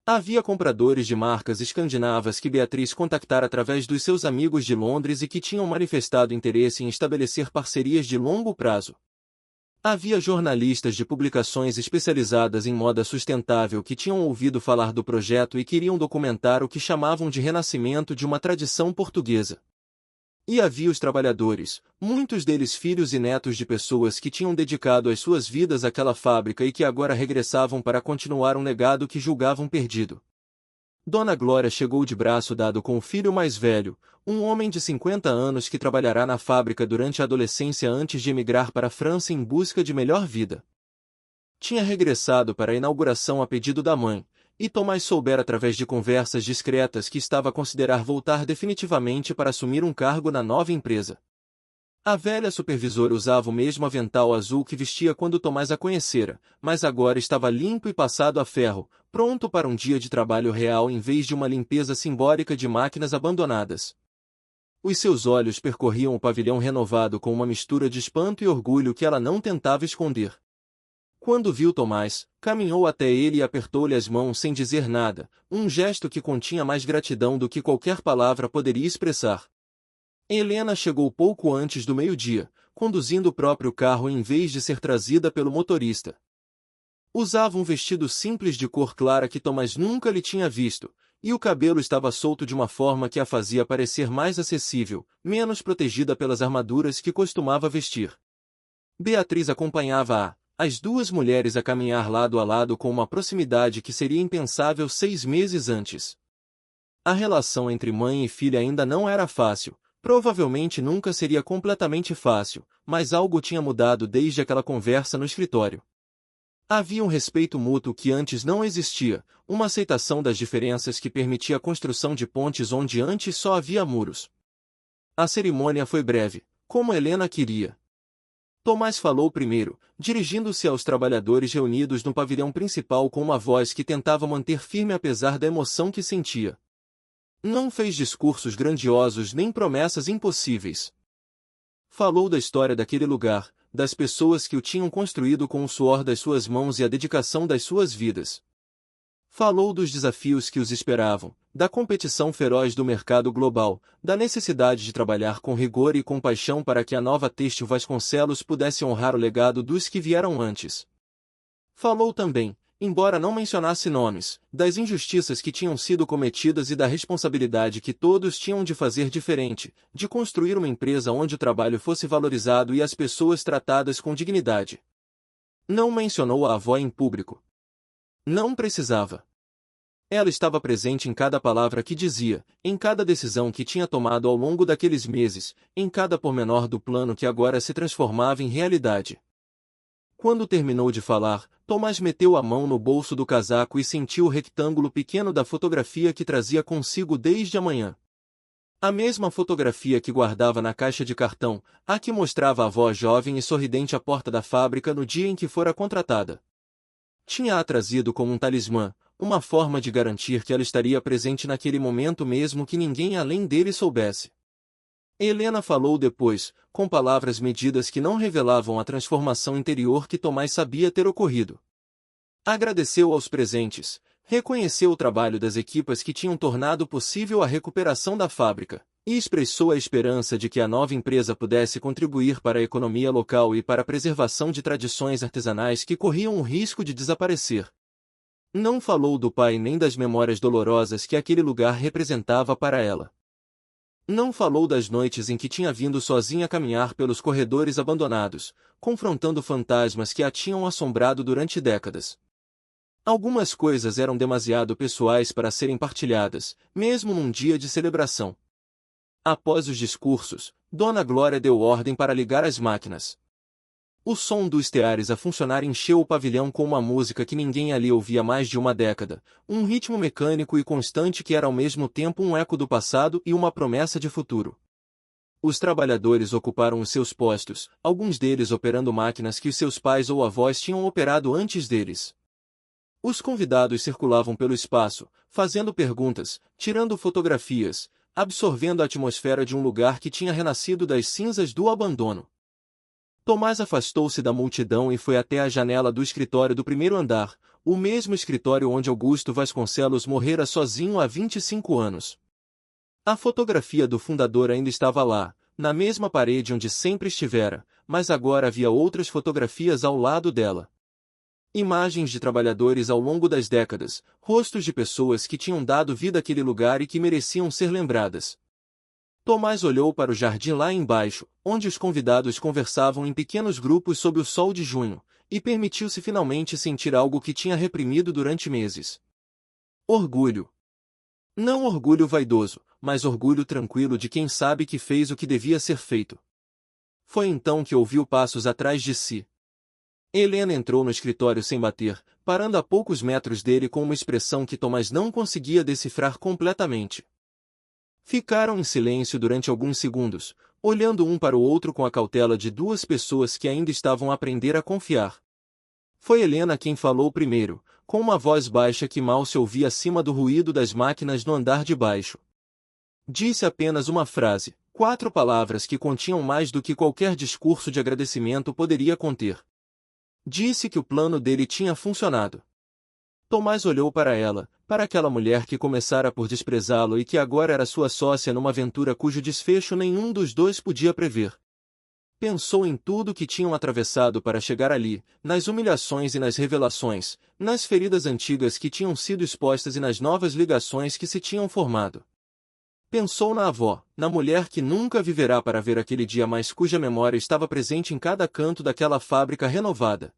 Havia compradores de marcas escandinavas que Beatriz contactara através dos seus amigos de Londres e que tinham manifestado interesse em estabelecer parcerias de longo prazo. Havia jornalistas de publicações especializadas em moda sustentável que tinham ouvido falar do projeto e queriam documentar o que chamavam de renascimento de uma tradição portuguesa. E havia os trabalhadores, muitos deles filhos e netos de pessoas que tinham dedicado as suas vidas àquela fábrica e que agora regressavam para continuar um legado que julgavam perdido. Dona Glória chegou de braço dado com o filho mais velho, um homem de 50 anos que trabalhará na fábrica durante a adolescência antes de emigrar para a França em busca de melhor vida. Tinha regressado para a inauguração a pedido da mãe, e Tomás soubera através de conversas discretas que estava a considerar voltar definitivamente para assumir um cargo na nova empresa. A velha supervisora usava o mesmo avental azul que vestia quando Tomás a conhecera, mas agora estava limpo e passado a ferro, pronto para um dia de trabalho real em vez de uma limpeza simbólica de máquinas abandonadas. Os seus olhos percorriam o pavilhão renovado com uma mistura de espanto e orgulho que ela não tentava esconder. Quando viu Tomás, caminhou até ele e apertou-lhe as mãos sem dizer nada, um gesto que continha mais gratidão do que qualquer palavra poderia expressar. Helena chegou pouco antes do meio-dia, conduzindo o próprio carro em vez de ser trazida pelo motorista. Usava um vestido simples de cor clara que Tomás nunca lhe tinha visto, e o cabelo estava solto de uma forma que a fazia parecer mais acessível, menos protegida pelas armaduras que costumava vestir. Beatriz acompanhava as duas mulheres a caminhar lado a lado com uma proximidade que seria impensável 6 meses antes. A relação entre mãe e filha ainda não era fácil, provavelmente nunca seria completamente fácil, mas algo tinha mudado desde aquela conversa no escritório. Havia um respeito mútuo que antes não existia, uma aceitação das diferenças que permitia a construção de pontes onde antes só havia muros. A cerimônia foi breve, como Helena queria. Tomás falou primeiro, dirigindo-se aos trabalhadores reunidos no pavilhão principal com uma voz que tentava manter firme apesar da emoção que sentia. Não fez discursos grandiosos nem promessas impossíveis. Falou da história daquele lugar, das pessoas que o tinham construído com o suor das suas mãos e a dedicação das suas vidas. Falou dos desafios que os esperavam, da competição feroz do mercado global, da necessidade de trabalhar com rigor e compaixão para que a nova Têxtil Vasconcelos pudesse honrar o legado dos que vieram antes. Falou também, embora não mencionasse nomes, das injustiças que tinham sido cometidas e da responsabilidade que todos tinham de fazer diferente, de construir uma empresa onde o trabalho fosse valorizado e as pessoas tratadas com dignidade. Não mencionou a avó em público. Não precisava. Ela estava presente em cada palavra que dizia, em cada decisão que tinha tomado ao longo daqueles meses, em cada pormenor do plano que agora se transformava em realidade. Quando terminou de falar, Tomás meteu a mão no bolso do casaco e sentiu o retângulo pequeno da fotografia que trazia consigo desde a manhã. A mesma fotografia que guardava na caixa de cartão, a que mostrava a avó jovem e sorridente à porta da fábrica no dia em que fora contratada. Tinha-a trazido como um talismã, uma forma de garantir que ela estaria presente naquele momento mesmo que ninguém além dele soubesse. Helena falou depois, com palavras medidas que não revelavam a transformação interior que Tomás sabia ter ocorrido. Agradeceu aos presentes, reconheceu o trabalho das equipas que tinham tornado possível a recuperação da fábrica, e expressou a esperança de que a nova empresa pudesse contribuir para a economia local e para a preservação de tradições artesanais que corriam o risco de desaparecer. Não falou do pai nem das memórias dolorosas que aquele lugar representava para ela. Não falou das noites em que tinha vindo sozinha caminhar pelos corredores abandonados, confrontando fantasmas que a tinham assombrado durante décadas. Algumas coisas eram demasiado pessoais para serem partilhadas, mesmo num dia de celebração. Após os discursos, Dona Glória deu ordem para ligar as máquinas. O som dos teares a funcionar encheu o pavilhão com uma música que ninguém ali ouvia há mais de uma década, um ritmo mecânico e constante que era ao mesmo tempo um eco do passado e uma promessa de futuro. Os trabalhadores ocuparam os seus postos, alguns deles operando máquinas que os seus pais ou avós tinham operado antes deles. Os convidados circulavam pelo espaço, fazendo perguntas, tirando fotografias, absorvendo a atmosfera de um lugar que tinha renascido das cinzas do abandono. Tomás afastou-se da multidão e foi até a janela do escritório do primeiro andar, o mesmo escritório onde Augusto Vasconcelos morrera sozinho há 25 anos. A fotografia do fundador ainda estava lá, na mesma parede onde sempre estivera, mas agora havia outras fotografias ao lado dela. Imagens de trabalhadores ao longo das décadas, rostos de pessoas que tinham dado vida àquele lugar e que mereciam ser lembradas. Tomás olhou para o jardim lá embaixo, onde os convidados conversavam em pequenos grupos sob o sol de junho, e permitiu-se finalmente sentir algo que tinha reprimido durante meses. Orgulho. Não orgulho vaidoso, mas orgulho tranquilo de quem sabe que fez o que devia ser feito. Foi então que ouviu passos atrás de si. Helena entrou no escritório sem bater, parando a poucos metros dele com uma expressão que Tomás não conseguia decifrar completamente. Ficaram em silêncio durante alguns segundos, olhando um para o outro com a cautela de duas pessoas que ainda estavam a aprender a confiar. Foi Helena quem falou primeiro, com uma voz baixa que mal se ouvia acima do ruído das máquinas no andar de baixo. Disse apenas uma frase, 4 palavras que continham mais do que qualquer discurso de agradecimento poderia conter. Disse que o plano dele tinha funcionado. Tomás olhou para ela, para aquela mulher que começara por desprezá-lo e que agora era sua sócia numa aventura cujo desfecho nenhum dos dois podia prever. Pensou em tudo que tinham atravessado para chegar ali, nas humilhações e nas revelações, nas feridas antigas que tinham sido expostas e nas novas ligações que se tinham formado. Pensou na avó, na mulher que nunca viverá para ver aquele dia mais cuja memória estava presente em cada canto daquela fábrica renovada.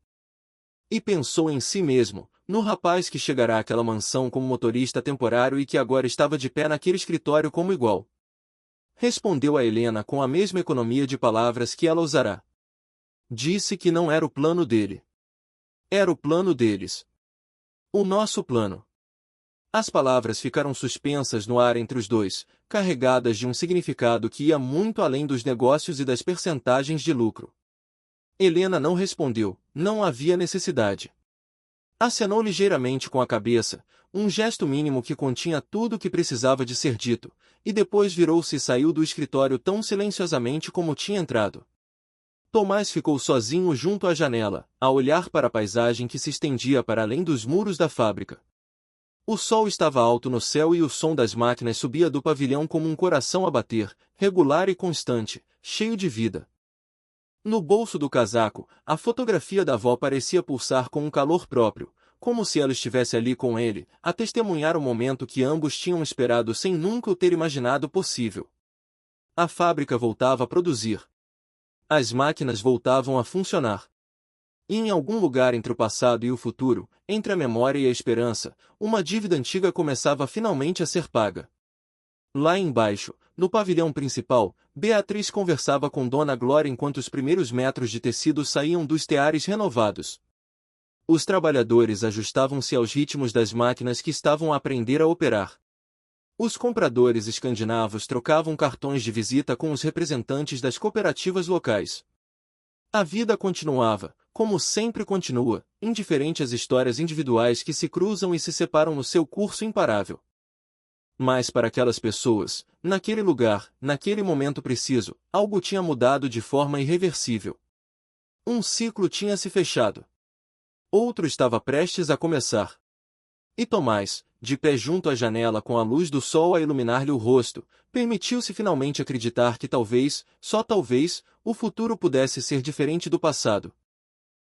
E pensou em si mesmo, no rapaz que chegará àquela mansão como motorista temporário e que agora estava de pé naquele escritório como igual. Respondeu a Helena com a mesma economia de palavras que ela usará. Disse que não era o plano dele. Era o plano deles. O nosso plano. As palavras ficaram suspensas no ar entre os dois, carregadas de um significado que ia muito além dos negócios e das percentagens de lucro. Helena não respondeu, não havia necessidade. Acenou ligeiramente com a cabeça, um gesto mínimo que continha tudo o que precisava de ser dito, e depois virou-se e saiu do escritório tão silenciosamente como tinha entrado. Tomás ficou sozinho junto à janela, a olhar para a paisagem que se estendia para além dos muros da fábrica. O sol estava alto no céu e o som das máquinas subia do pavilhão como um coração a bater, regular e constante, cheio de vida. No bolso do casaco, a fotografia da avó parecia pulsar com um calor próprio, como se ela estivesse ali com ele, a testemunhar o momento que ambos tinham esperado sem nunca o ter imaginado possível. A fábrica voltava a produzir. As máquinas voltavam a funcionar. E em algum lugar entre o passado e o futuro, entre a memória e a esperança, uma dívida antiga começava finalmente a ser paga. Lá embaixo, no pavilhão principal, Beatriz conversava com Dona Glória enquanto os primeiros metros de tecido saíam dos teares renovados. Os trabalhadores ajustavam-se aos ritmos das máquinas que estavam a aprender a operar. Os compradores escandinavos trocavam cartões de visita com os representantes das cooperativas locais. A vida continuava, como sempre continua, indiferente às histórias individuais que se cruzam e se separam no seu curso imparável. Mas para aquelas pessoas, naquele lugar, naquele momento preciso, algo tinha mudado de forma irreversível. Um ciclo tinha se fechado. Outro estava prestes a começar. E Tomás, de pé junto à janela com a luz do sol a iluminar-lhe o rosto, permitiu-se finalmente acreditar que talvez, só talvez, o futuro pudesse ser diferente do passado,